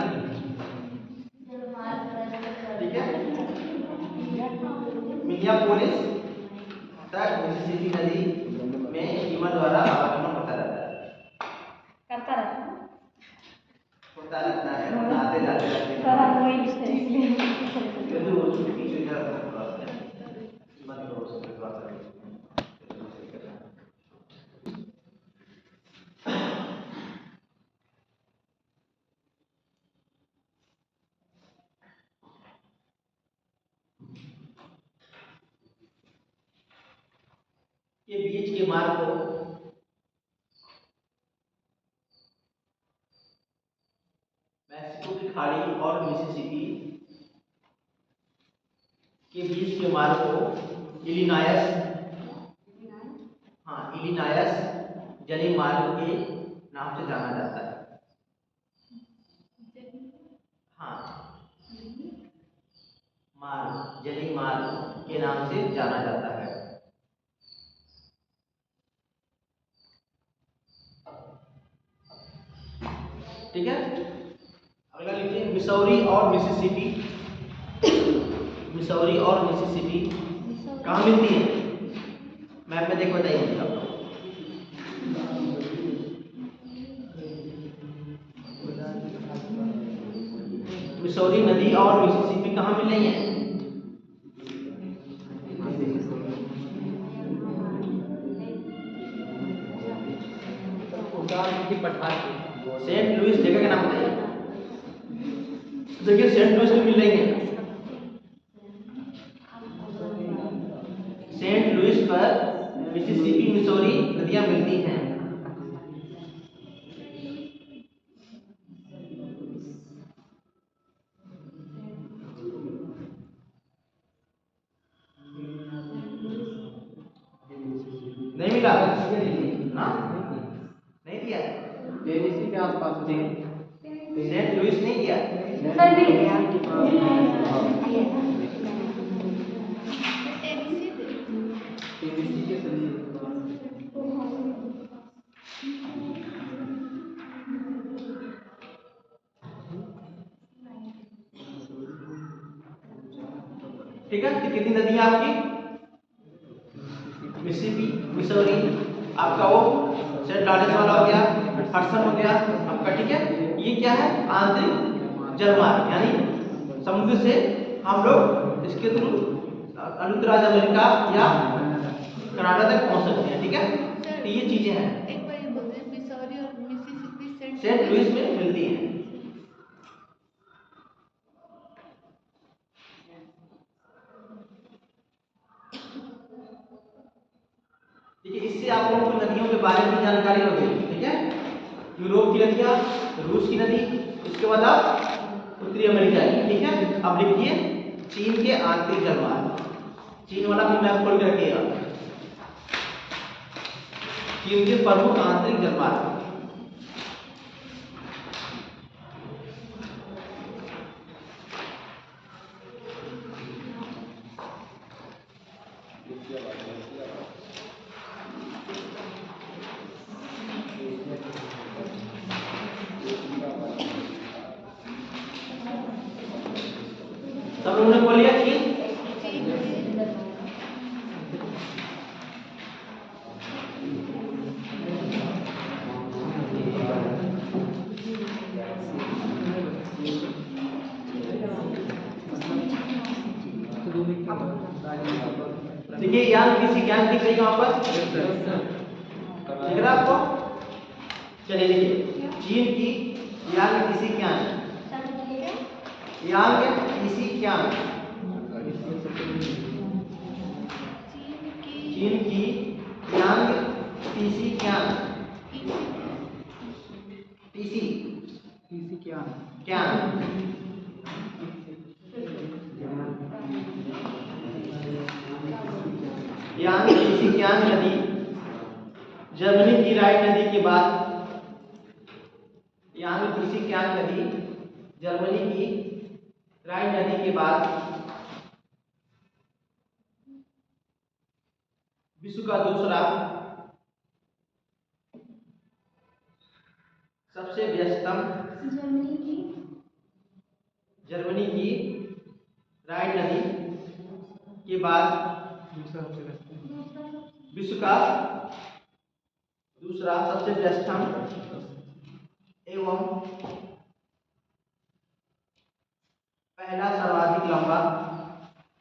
ठीक है। मिनियापोलिस तक मिसिसिपी नदी में स्टीमर द्वारा आवागमन होता रहता है। करता रहता है आते जाते रहते सर, हम वही से इसलिए हैं। जो पीछे इधर थोड़ा सा बंद करो, उसको थोड़ा सा के बीच के मार्ग को मैक्सिको की खाड़ी और मिसिसिपी के बीच के मार्ग को इलिनायस जली मार्ग के नाम से जाना जाता है। हाँ, जली मार्ग के नाम से जाना जाता है। ठीक है, अगला लिखिए मिसौरी और मिसिसिपी कहाँ मिलती है? मैप में देखो, बताइए मुझे आप लोग। मिसौरी नदी और मिसिसिपी कहाँ मिल रही है? सेंट लुइस जगह का नाम बताइए। देखिए, सेंट लुइस में मिल रही है। सेंट लुइस पर मिसिसिपी मिसौरी नदियां मिलती हैं। नहीं मिला ना? नहीं दिया, टेनेसी के आसपास है। सेंट लुइस नहीं दिया। सर मिल गया। टेनेसी के सभी ठीक है, कितनी नदी है आपकी? मिसिसिपी, मिसौरी, आपका वो सेंट लॉरेंस वाला हो गया, हडसन हो गया आपका। ठीक है, ये क्या है? आंतरिक जलमार्ग, यानी समुद्र से हम लोग इसके थ्रू संयुक्त राज्य अमेरिका या कनाडा तक पहुंच सकते हैं। ठीक है, तो ये चीजें हैं। एक बार ये बोल रहे हैं, मिसौरी और मिसिसिपी सेंट लुइस में मिलती हैं। देखिए, इससे आप लोगों को की नदियाँ, रूस की नदी, उसके बाद आप उत्तरी अमेरिका की, ठीक है। अब लिखिए चीन के आंतरिक जलमार्ग, चीन वाला भी मैप खोल के रखिएगा। चीन के प्रमुख आंतरिक जलमार्ग, सब लोगों ने बोल लिया चीन। देखिए यहाँ किसी ज्ञान दिख रही है वहां पर, दिख रहा है आपको? चलिए देखिए चीन की यांग किसी ज्ञान, यांग किसी ज्ञान, चीन की यांग किसी ज्ञान, तीसी ज्ञान, यांग किसी ज्ञान नदी जर्मनी की राइन नदी के बाद, यांग किसी ज्ञान नदी जर्मनी की राइन नदी के बाद विश्व का दूसरा सबसे व्यस्तम, जर्मनी की राइन नदी के बाद विश्व का दूसरा सबसे व्यस्तम एवं पहला सर्वाधिक लंबा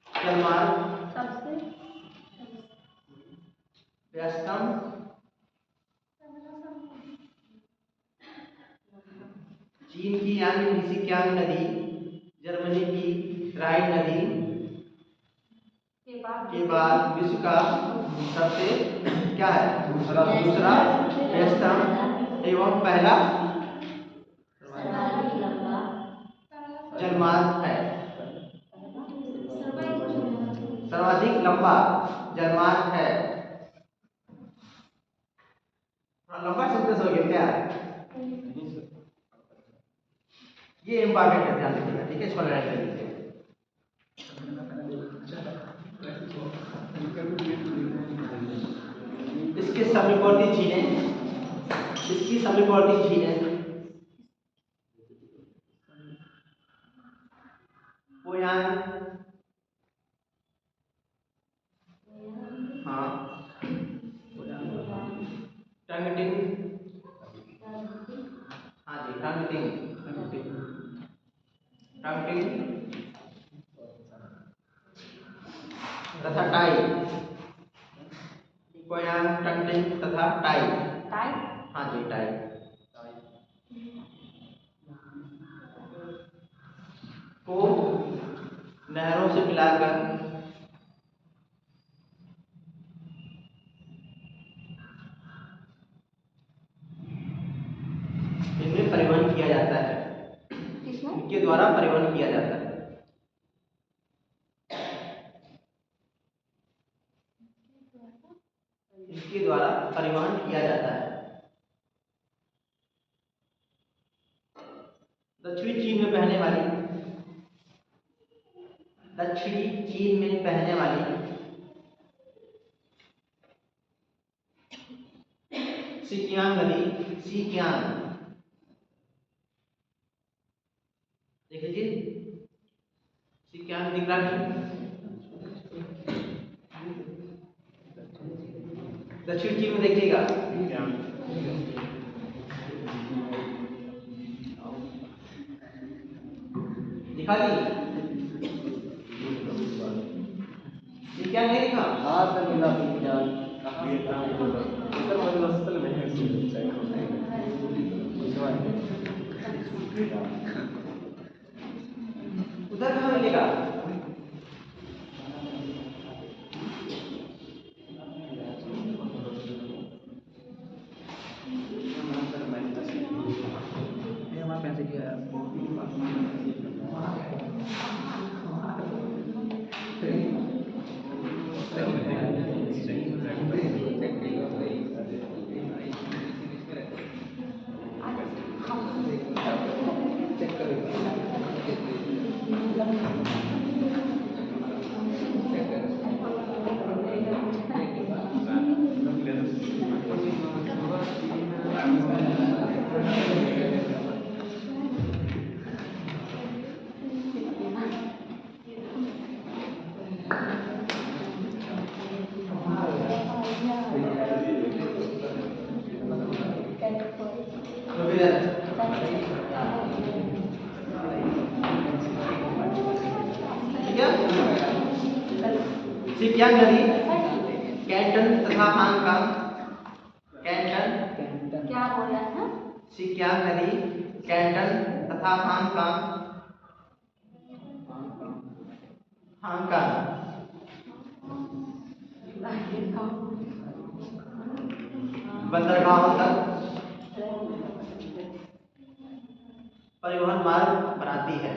जलमार्ग, व्यस्तम चीन की यांग किसी ज्ञान नदी जर्मनी की राइन नदी के बाद विश्व का सबसे क्या है, दूसरा व्यस्तम एवं पहला जलमार्ग है, सर्वाधिक लंबा जलमार्ग है। लंबा सेंटेंस हो गया क्या? ये इंपॉर्टेंट है, ध्यान रखिएगा, ठीक है। इसको लड़ाई कर लीजिए। इसके समीपवर्ती झीलें, इसकी समीपवर्ती झीलें पोयांग, हाँ, टंगटिंग, हाँ जी टंगटिंग तथा टाई, पोयांग, टंगटिंग तथा टाई, हाँ जी टाई को नहरों से मिलाकर इनमें परिवहन किया जाता है, इनके द्वारा परिवहन किया जाता है। इसके द्वारा परिवहन किया जाता है। दक्षिणी चीन में बहने वाली, दक्षिणी चीन में बहने वाली सिकियांग नदी, सिकियांग, देख लीजिए सिकियांग दिख रहा है। दक्षिण चीन में देखिएगा, दिखा दी सिकियांग नहीं दिखा? हाँ सर मिला विज्ञान उधर कहाँ मिलेगा? ठीक है। सिक्यांग नदी कैंटन तथा हांगकांग, कैंटन क्या बोला है? सिक्यांग नदी कैंटन तथा हांगकांग, हांगकांग बंदरगाहों तक परिवहन मार्ग बनाती है।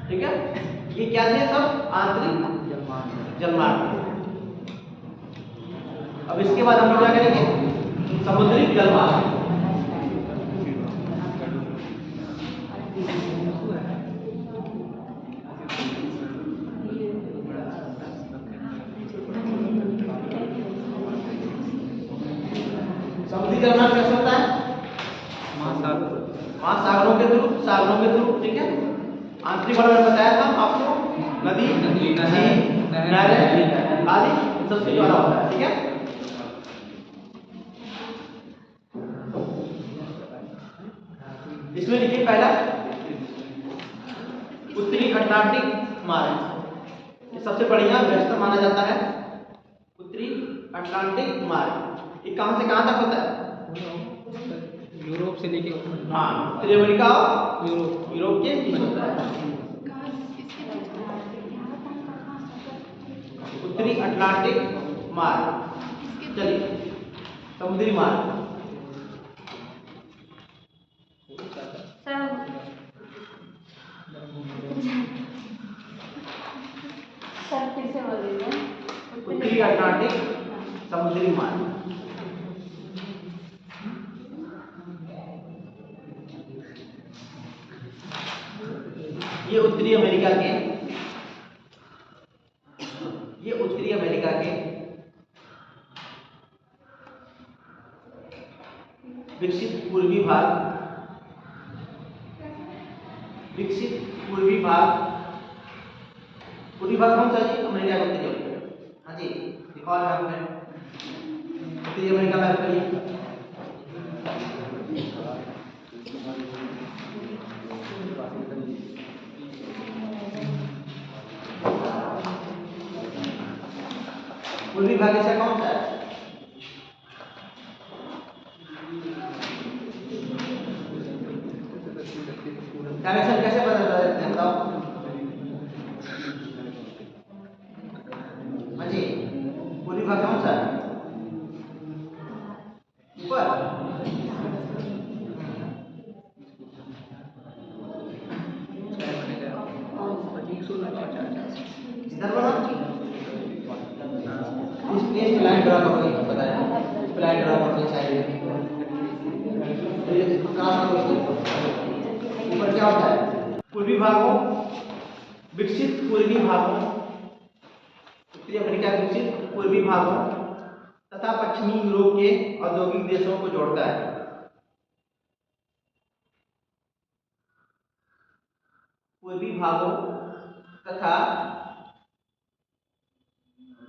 ठीक है, ये क्या थे सब? आंतरिक जलमार्ग। अब इसके बाद हम लोग क्या करेंगे? समुद्री जलमार्ग। समुद्री जलमार्ग कैसे होता है? महासागरों के थ्रू, ठीक है। आंतरिक वाला मैंने बताया था आपको, नदी, झील, नहरें आदि सबके द्वारा होता है। ठीक है, इसमें लिखिए पहला उत्तरी अटलांटिक मार्ग, ये सबसे बढ़िया बेस्ट माना जाता है। उत्तरी अटलांटिक मार्ग ये कहां से कहां तक होता है? यूरोप से लेके हाँ, उत्तरी अमेरिका और यूरोप के बीच होता है। कहाँ किसके बीच में? उत्तरी अटलांटिक मार्ग, किसके चलिए समुद्री मार्ग। सर सर फिर से बोल दीजिए। उत्तरी अटलांटिक समुद्री मार्ग, ये उत्तरी अमेरिका के विकसित पूर्वी भाग कौन सा जी? अमेरिका को उत्तरी अमेरिका। हाँ जी, दिखाओ मैप में उत्तरी अमेरिका मैप करिए। पूर्वी भाग ऐसा कौन सा है? डायरेक्शन कैसे बदल सकते हैं बताओ? हाँ जी, पूर्वी भाग कौन सा है? ऊपर। इधर बना इस लाइन ड्रा करो, ये बताया इस लाइन ड्रा करो साइड में, तो ये क्रॉस करो इसको। ऊपर क्या होता है? पूर्वी भागों, विकसित पूर्वी भागों, उत्तरी अमेरिका के विकसित पूर्वी भागों तथा पश्चिमी यूरोप के औद्योगिक देशों को जोड़ता है। पूर्वी भागों तथा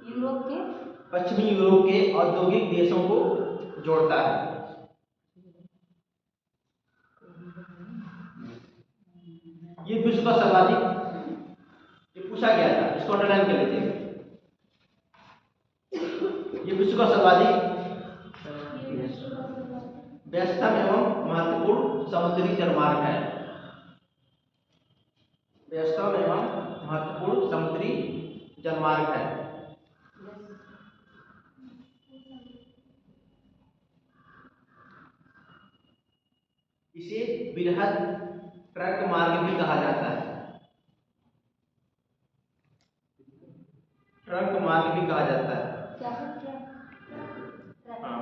यूरोप के पश्चिमी यूरोप के औद्योगिक देशों को जोड़ता है। ये विश्व का सर्वाधिक, ये पूछा गया था, इसको अंडरलाइन कर लीजिए। ये विश्व का सर्वाधिक व्यस्तम एवं महत्वपूर्ण समुद्री जलमार्ग है। व्यस्तम एवं महत्वपूर्ण समुद्री जलमार्ग है। इसे बृहद ट्रक मार्ग भी कहा जाता है। ट्रंक मार्ग भी कहा जाता है। क्या है ट्रक? हाँ,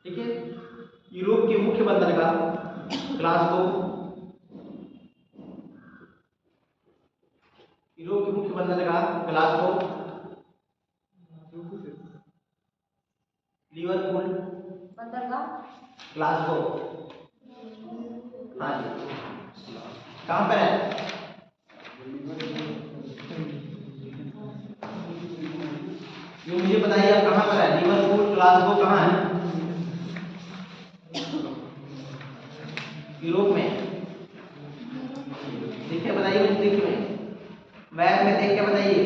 ठीक है। यूरोप के मुख्य बंदरगाह ग्लासगो, यूरोप के मुख्य बंदरगाह ग्लासगो, लिवरपूल, बंदरगाह ग्लासगो। हाँ जी, कहाँ पर है? ये मुझे बताइए आप कहाँ पर है? लिवरपूल, ग्लासगो कहाँ है? यूरोप में। देख के बताइए मुझे, देख में मैप में देख के बताइए।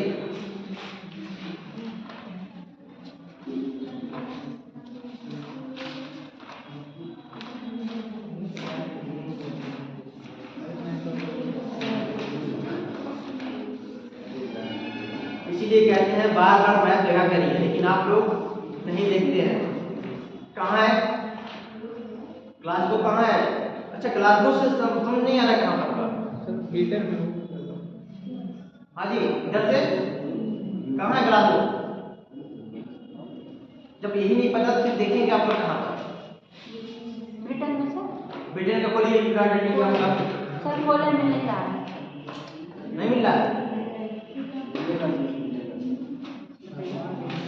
इसीलिए कहते हैं बार बार मैप देखा करिए, लेकिन आप लोग नहीं देखते हैं। कहाँ है ग्लासगो? कहाँ है? अच्छा, ग्लासगो से समझ नहीं आ रहा कहाँ पर होगा। मीटर में हाँ जी, इधर से कहाँ है ग्लासगो? जब यही नहीं पता तो फिर देखेंगे आप लोग कहाँ पर। ब्रिटेन में सर? ब्रिटेन का कोई यूनाइटेड किंगडम का सर पोलैंड में नहीं रहा है। नहीं मिल रहा है।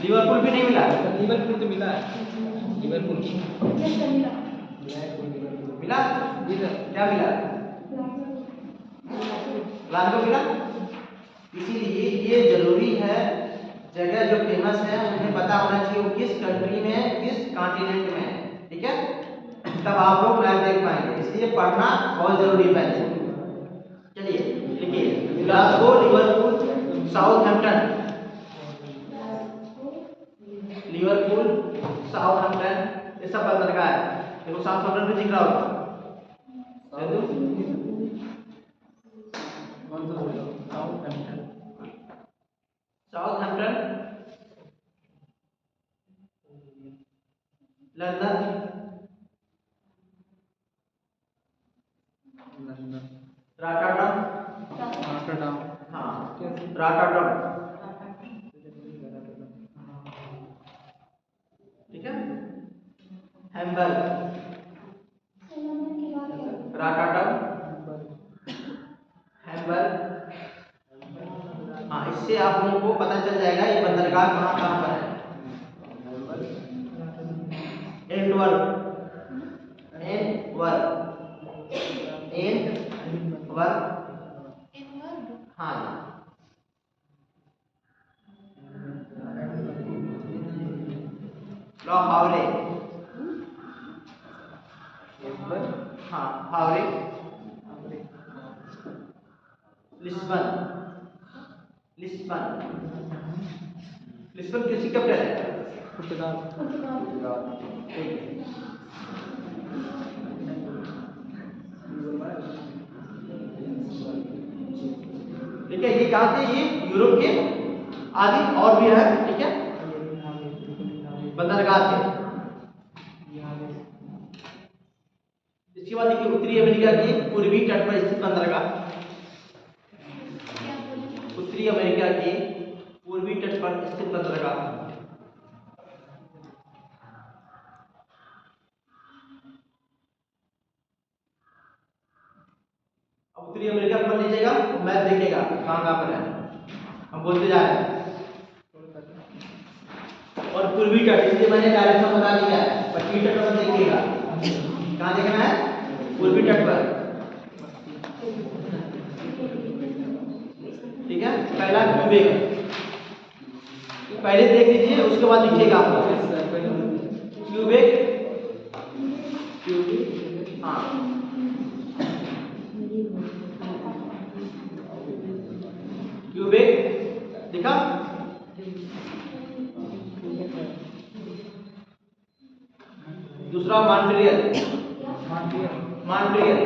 लिवरपूल भी नहीं मिला। लिवरपूल तो मिला है, लिवरपूल मिला जी सर। क्या मिला? ग्लासगो मिला। इसीलिए ये जरूरी है, जगह जो फेमस है उन्हें पता होना चाहिए वो किस कंट्री में, किस कॉन्टिनेंट में है, ठीक है? तब आप लोग मैप देख पाएंगे, इसलिए पढ़ना बहुत जरूरी है पहले। चलिए लिखिए, Glasgow, Liverpool, Southampton, Liverpool, Southampton, ये सब बंदरगाह है। देखो साउथहैम्पटन भी दिख रहा होगा। साउथहैम्पटन, लंदन, रॉटरडम, हाँ रॉटरडम, ठीक है। Hamburg, Rotterdam, Hamburg. हाँ, इससे आप लोगों को पता चल जाएगा ये बंदरगाह कहाँ कहाँ पर है। एंटवर्प, एंटवर्प, एंटवर्प, हाँ जी। लो हावरे, हाँ हावरे। लिस्बन, लिस्बन, लिस्बन किसकी कैपिटल है? पुर्तगाल। ठीक है, ये कहाँ थे? ये यूरोप के आदि और भी है, ठीक है, बंदरगाह थे। इसके बाद देखिए उत्तरी अमेरिका के पूर्वी तट पर स्थित बंदरगाह, उत्तरी अमेरिका के पूर्वी तट पर स्थित बंदरगाह। अब उत्तरी अमेरिका पर लीजिएगा तो मैप देखिएगा कहाँ कहाँ पर है, हम बोलते जा रहे हैं। और पूर्वी तट, इसलिए मैंने डायरेक्शन बता दिया है, पश्चिमी तट पर देखिएगा। कहाँ देखना है? पूर्वी तट पर, ठीक है। पहला क्यूबेक, पहले देख लीजिए उसके बाद लिखिएगा आप। क्यूबेक, हाँ क्यूबेक दिखा। दूसरा मॉन्ट्रियल, मॉन्ट्रियल,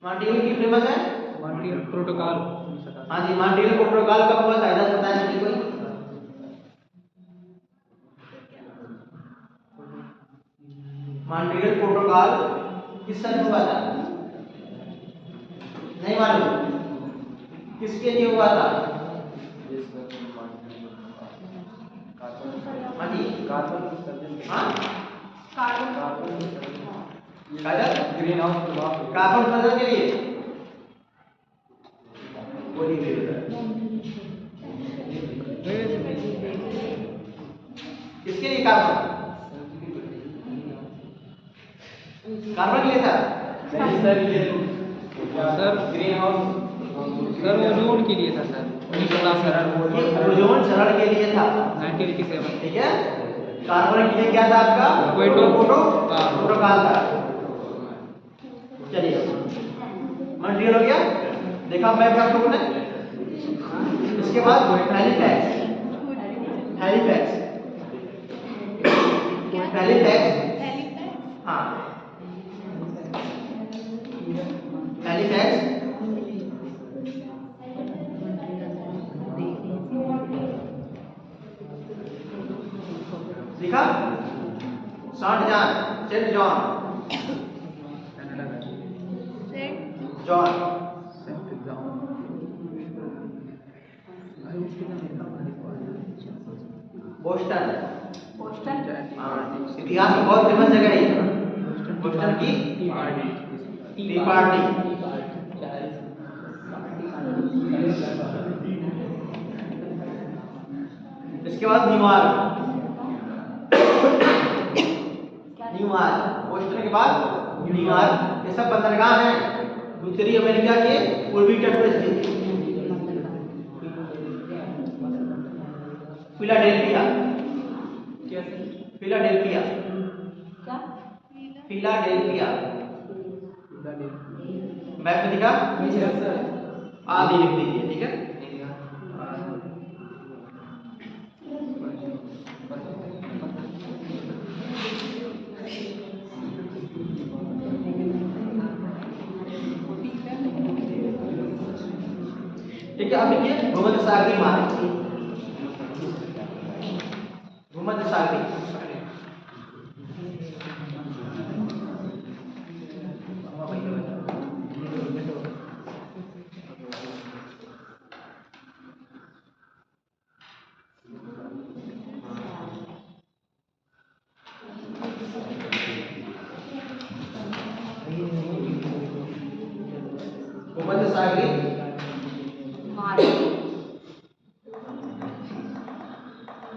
मॉन्ट्रियल की फेमस है मॉन्ट्रियल प्रोटोकॉल। हाँ जी, मॉन्ट्रियल प्रोटोकॉल कब हुआ था? इधर बताया मुझे कोई। मॉन्ट्रियल प्रोटोकॉल किस सन में हुआ था? नहीं मालूम, किसके लिए हुआ था? हाँ जी, हाँ ग्रीन हाउस प्रभाव कार्बन उत्सर्जन के लिए। बोलिए किसके लिए कार्बन? कार्बन के लिए था? नहीं सर, ये sir green house sir ozone के लिए था सर। ये ओजोन क्षरण के लिए था। 1987 ठीक है, कार्बन के लिए क्या था आपका? प्रोटोकॉल था। चलिए मन क्लियर हो गया? देखा मैप आप लोगों ने? इसके बाद हैलिफैक्स। हैलिफैक्स हाँ, हैलिफैक्स लिखा? Saint John John Boston. हाँ, इतिहास में बहुत फेमस जगह है ये। बोस्टन की टी पार्टी। इसके बाद न्यूयॉर्क। बोस्टन के बाद न्यूयॉर्क। ये सब बंदरगाह हैं उत्तरी अमेरिका के पूर्वी तट पर स्थित। फिलाडेल्फिया। फिलाडेल्फिया फिलाडेल्फिया मैप में दिखा? आदि लिख दीजिए, ठीक है। ठीक है, अब देखिए भूमध्य सागरीय मार्ग। भूमध्य सागरीय भूमध्य सागरीय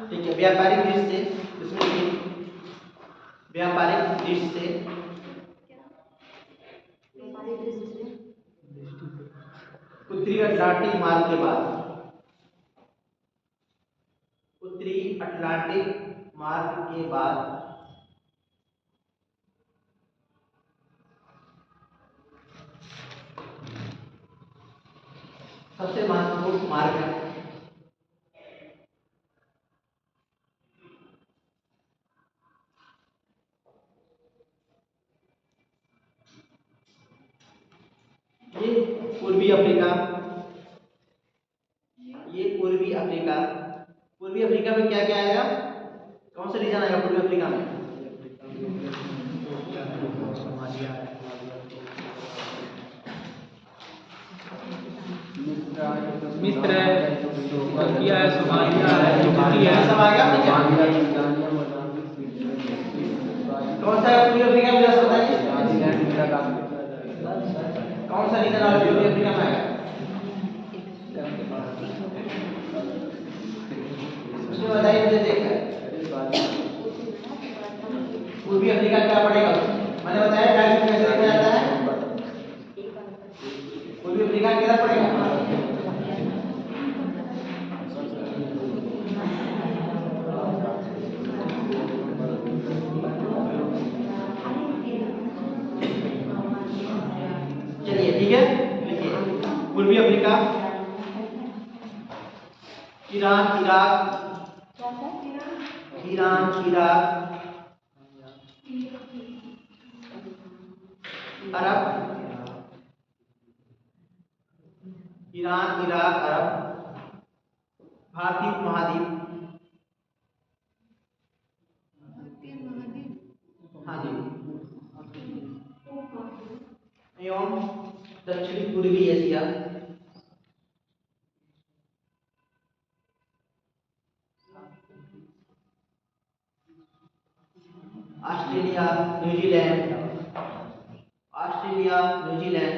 ठीक है। व्यापारिक दृष्टि से इसमें व्यापारिक दृष्टि से उत्तरी अटलांटिक मार्ग के बाद उत्तरी अटलांटिक मार्ग के बाद सबसे महत्वपूर्ण मार्ग है ये पूर्वी अफ्रीका। ये पूर्वी अफ्रीका। पूर्वी अफ्रीका में क्या क्या आएगा? कौन सा रीजन आएगा पूर्वी अफ्रीका में? मिस्र है, इथियोपिया है, सोमालिया है, जिबूती है, सब आएगा। कौन सा है पूर्वी अफ्रीका में? जरा बताइए कौन सा रीजन आएगा पूर्वी अफ्रीका में आएगा? उसमें बताइए मुझे देखकर। पूर्वी अफ्रीका क्या पड़ेगा? मैंने बताया डायरेक्ट कैसे देखा जाता है। पूर्वी अफ्रीका किधर पड़ेगा? चलिए ठीक है, लिखिए पूर्वी अफ्रीका, ईरान, इराक, अरब, ईरान, इराक, अरब, भारतीय उपमहाद्वीप। हाँ जी, दक्षिणी पूर्वी Asia, Australia, New Zealand, Australia, New Zealand,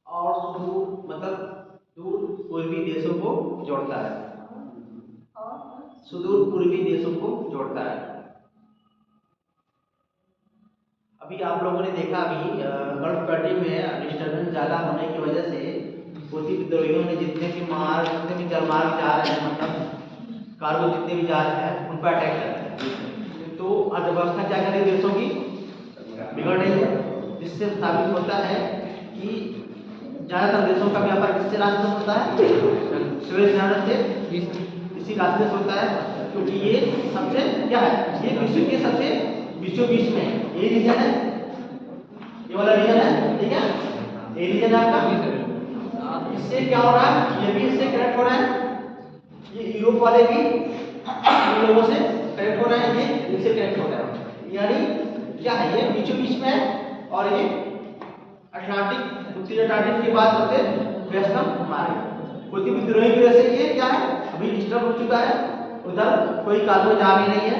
और सुदूर मतलब दूर पूर्वी देशों को जोड़ता है, और सुदूर पूर्वी देशों को जोड़ता है। अभी आप लोगों ने देखा अभी गल्फ कंट्री में डिस्टर्बेंस ज़्यादा होने की वजह से हूथी विद्रोहियों ने जितने भी मार्ग, जितने भी जलमार्ग जा रहे हैं, मतलब कार्गो जितने भी जा रहे हैं, उन पर अटैक कर रहे हैं। तो अर्थव्यवस्था क्या कर रही है देशों की, बिगड़ रही है, जिससे साबित होता है कि ज़्यादातर देशों का व्यापार किससे रास्ते से होता है, सुएज नहर से, इसी रास्ते से होता है, क्योंकि ये सबसे क्या है, ये विश्व के सबसे बीचों बीच में है। ये रीजन है, ये वाला रीजन है, ठीक है, ये रीजन है आपका। इससे क्या हो रहा है, ये भी इससे कनेक्ट हो रहा है, ये यूरोप वाले भी इन लोगों से कनेक्ट हो रहे हैं, ये इनसे कनेक्ट हो रहा है, यानी क्या है, ये बीचों बीच में है। और ये अटलांटिक, उत्तरी अटलांटिक के बाद सबसे वेस्टर्न मार्ग है। हूथी विद्रोही की वजह से ये क्या है, अभी डिस्टर्ब हो चुका है, उधर कोई कार्गो जा भी नहीं है,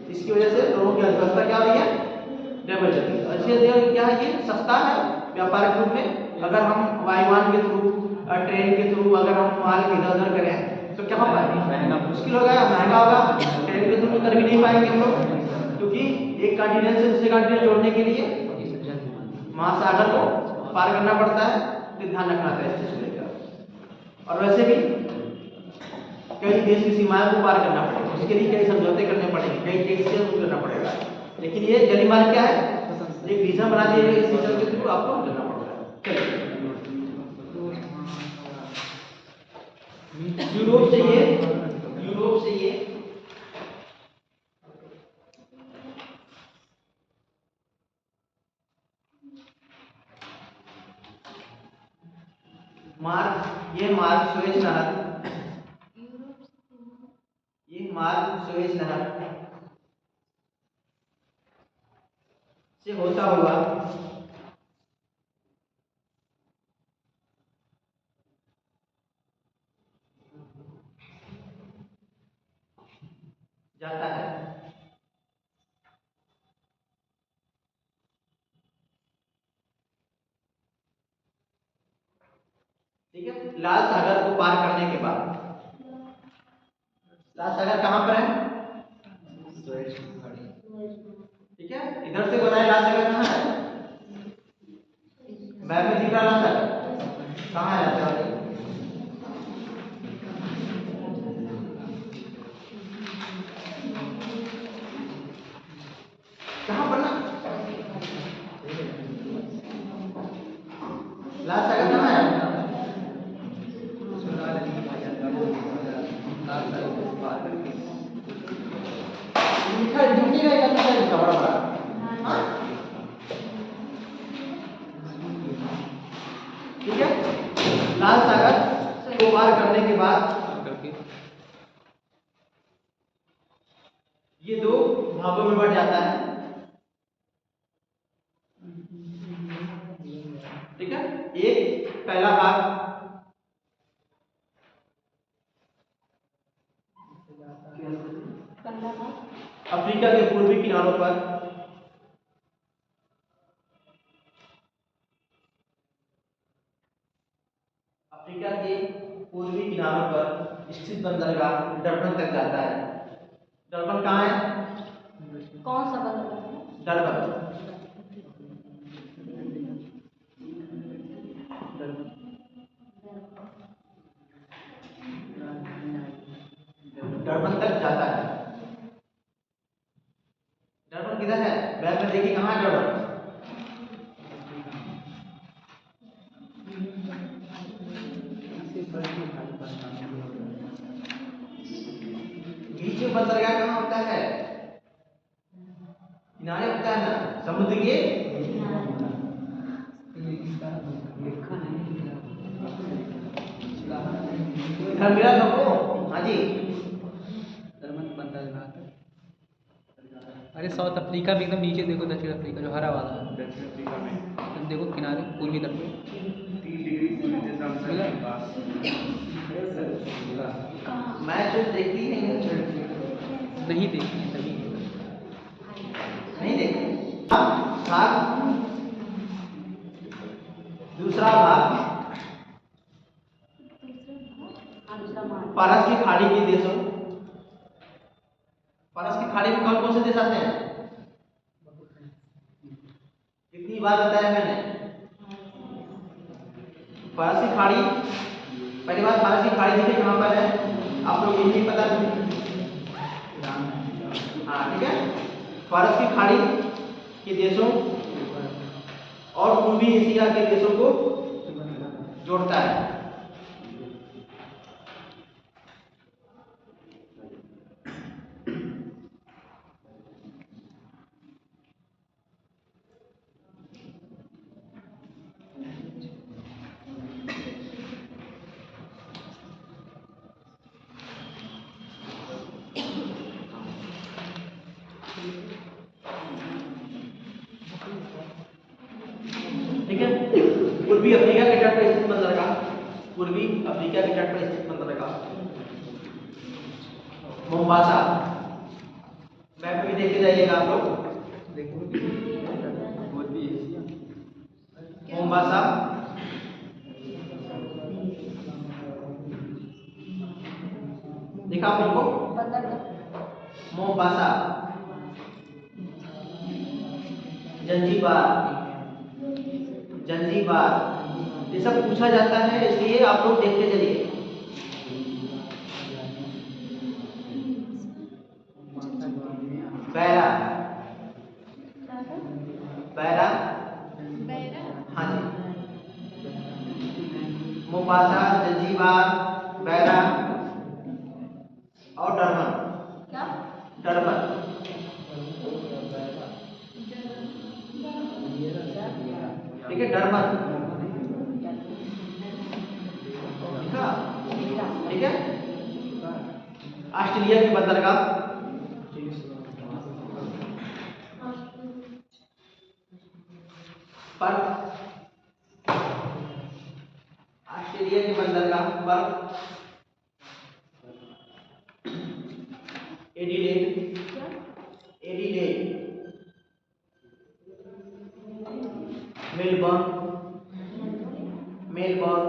इसकी वजह से लोगों की अर्थव्यवस्था क्या हो रही है, डैमेज हो रही है। इसलिए क्या है, ये सस्ता है व्यापारिक रूप में। अगर हम वायुयान के थ्रू, ट्रेन के थ्रू अगर हम माल इधर उधर करें तो क्या होगा, मुश्किल होगा, महंगा होगा। ट्रेन के थ्रू कर भी नहीं पाएंगे हम लोग, क्योंकि एक कॉन्टिनेंट से दूसरे कॉन्टिनेंट जोड़ने के लिए महासागर को पार करना पड़ता है, तो ध्यान रखना था इस चीज को लेकर। और वैसे भी कई देश की सीमाओं को पार करना पड़ेगा, उसके लिए कई समझौते करने पड़ेंगे, कई टैक्स करना पड़ेगा। लेकिन ये जली मार्ग क्या है, एक वीजा बना दिए इस वीजा के थ्रू आपको करना पड़ता है। यूरोप से ये, यूरोप से ये मार्ग, ये मार्ग सुएज नहर, ये मार्ग सुएज नहर से होता हुआ जाता है। ठीक है, लाल सागर को पार करने के बाद, लाल सागर कहां पर है, ठीक है, इधर से बनाए लाल सागर कहां है, मैप में दिख रहा लाल सागर कहां है, लाल सागर कहां पर ना, लाल सागर कहां है, लिखा ढूंढी का इतना सा लिखा बड़ा बड़ा, हाँ ठीक है। लाल सागर को पार करने के बाद ये दो भागों में बढ़ जाता है, ठीक है। एक पहला भाग अफ्रीका के पूर्वी किनारों पर, अफ्रीका के पूर्वी किनारों पर स्थित बंदरगाह डरबन तक जाता है। डरबन कहाँ है, कौन सा बंदरगाह है? डरबन, डरबन तक जाता है। डरबन किधर है, मैप में देखिए कहाँ है डरबन, बीच में बंदरगाह कहाँ होता है, किनारे होता है ना, समुद्र के इधर मिला सबको, हाँ जी, बंदरगाह साउथ अफ्रीका में एकदम नीचे देखो, दक्षिण अफ्रीका जो हरा वाला है, दक्षिण अफ्रीका में तुम देखो किनारे पूर्वी तट पे 3 डिग्री सूर्य के मिला? के पास। मैच देखती ही नहीं है, नहीं देखी है तभी। नहीं देखती। भाग दूसरा भाग पारस की खाड़ी के देशों, पारस की खाड़ी में कौन कौन से देश आते हैं? कितनी बार बताया मैंने? पारस की खाड़ी, पहली बात पारस की खाड़ी देखिए कहाँ पर है, आप लोग ये नहीं पता हाँ ठीक है। पारस की खाड़ी के देशों और पूर्वी एशिया के देशों को जोड़ता है। ठीक है, पूर्वी अफ्रीका के तट पर स्थित बंदरगाह, पूर्वी अफ्रीका के तट पर स्थित बंदरगाह मोम्बासा। मैप भी देखे जाइएगा आप लोग, मोम्बासा देखा आप लोग को, मोम्बासा, जंजीबार, जंजीबार, ये सब पूछा जाता है, इसलिए आप लोग देखते चलिए। बैरा, बैरा, हाँ जी, मोम्बासा, जंजीबार, बैरा और डरबन, डरबन, ठीक है, डरबन, ठीक है। ऑस्ट्रेलिया की बंदरगाह पर, ऑस्ट्रेलिया की बंदरगाह पर Adelaide, Adelaide, Melbourne, Melbourne,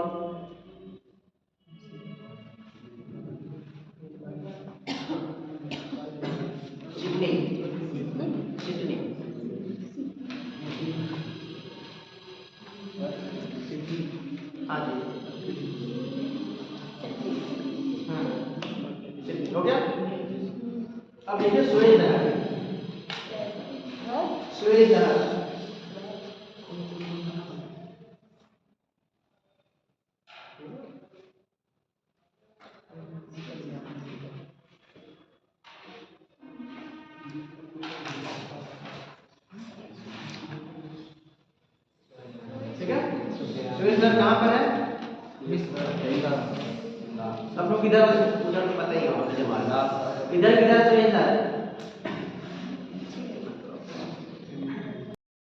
Sydney, Sydney, हाँ जी, सिडनी हो गया। अब देखिए सुएज नहर, सुएज नहर, ठीक है। सुएज नहर कहाँ पर है? सब लोग इधर उधर पता ही होगा, इधर किधर सुएज नहर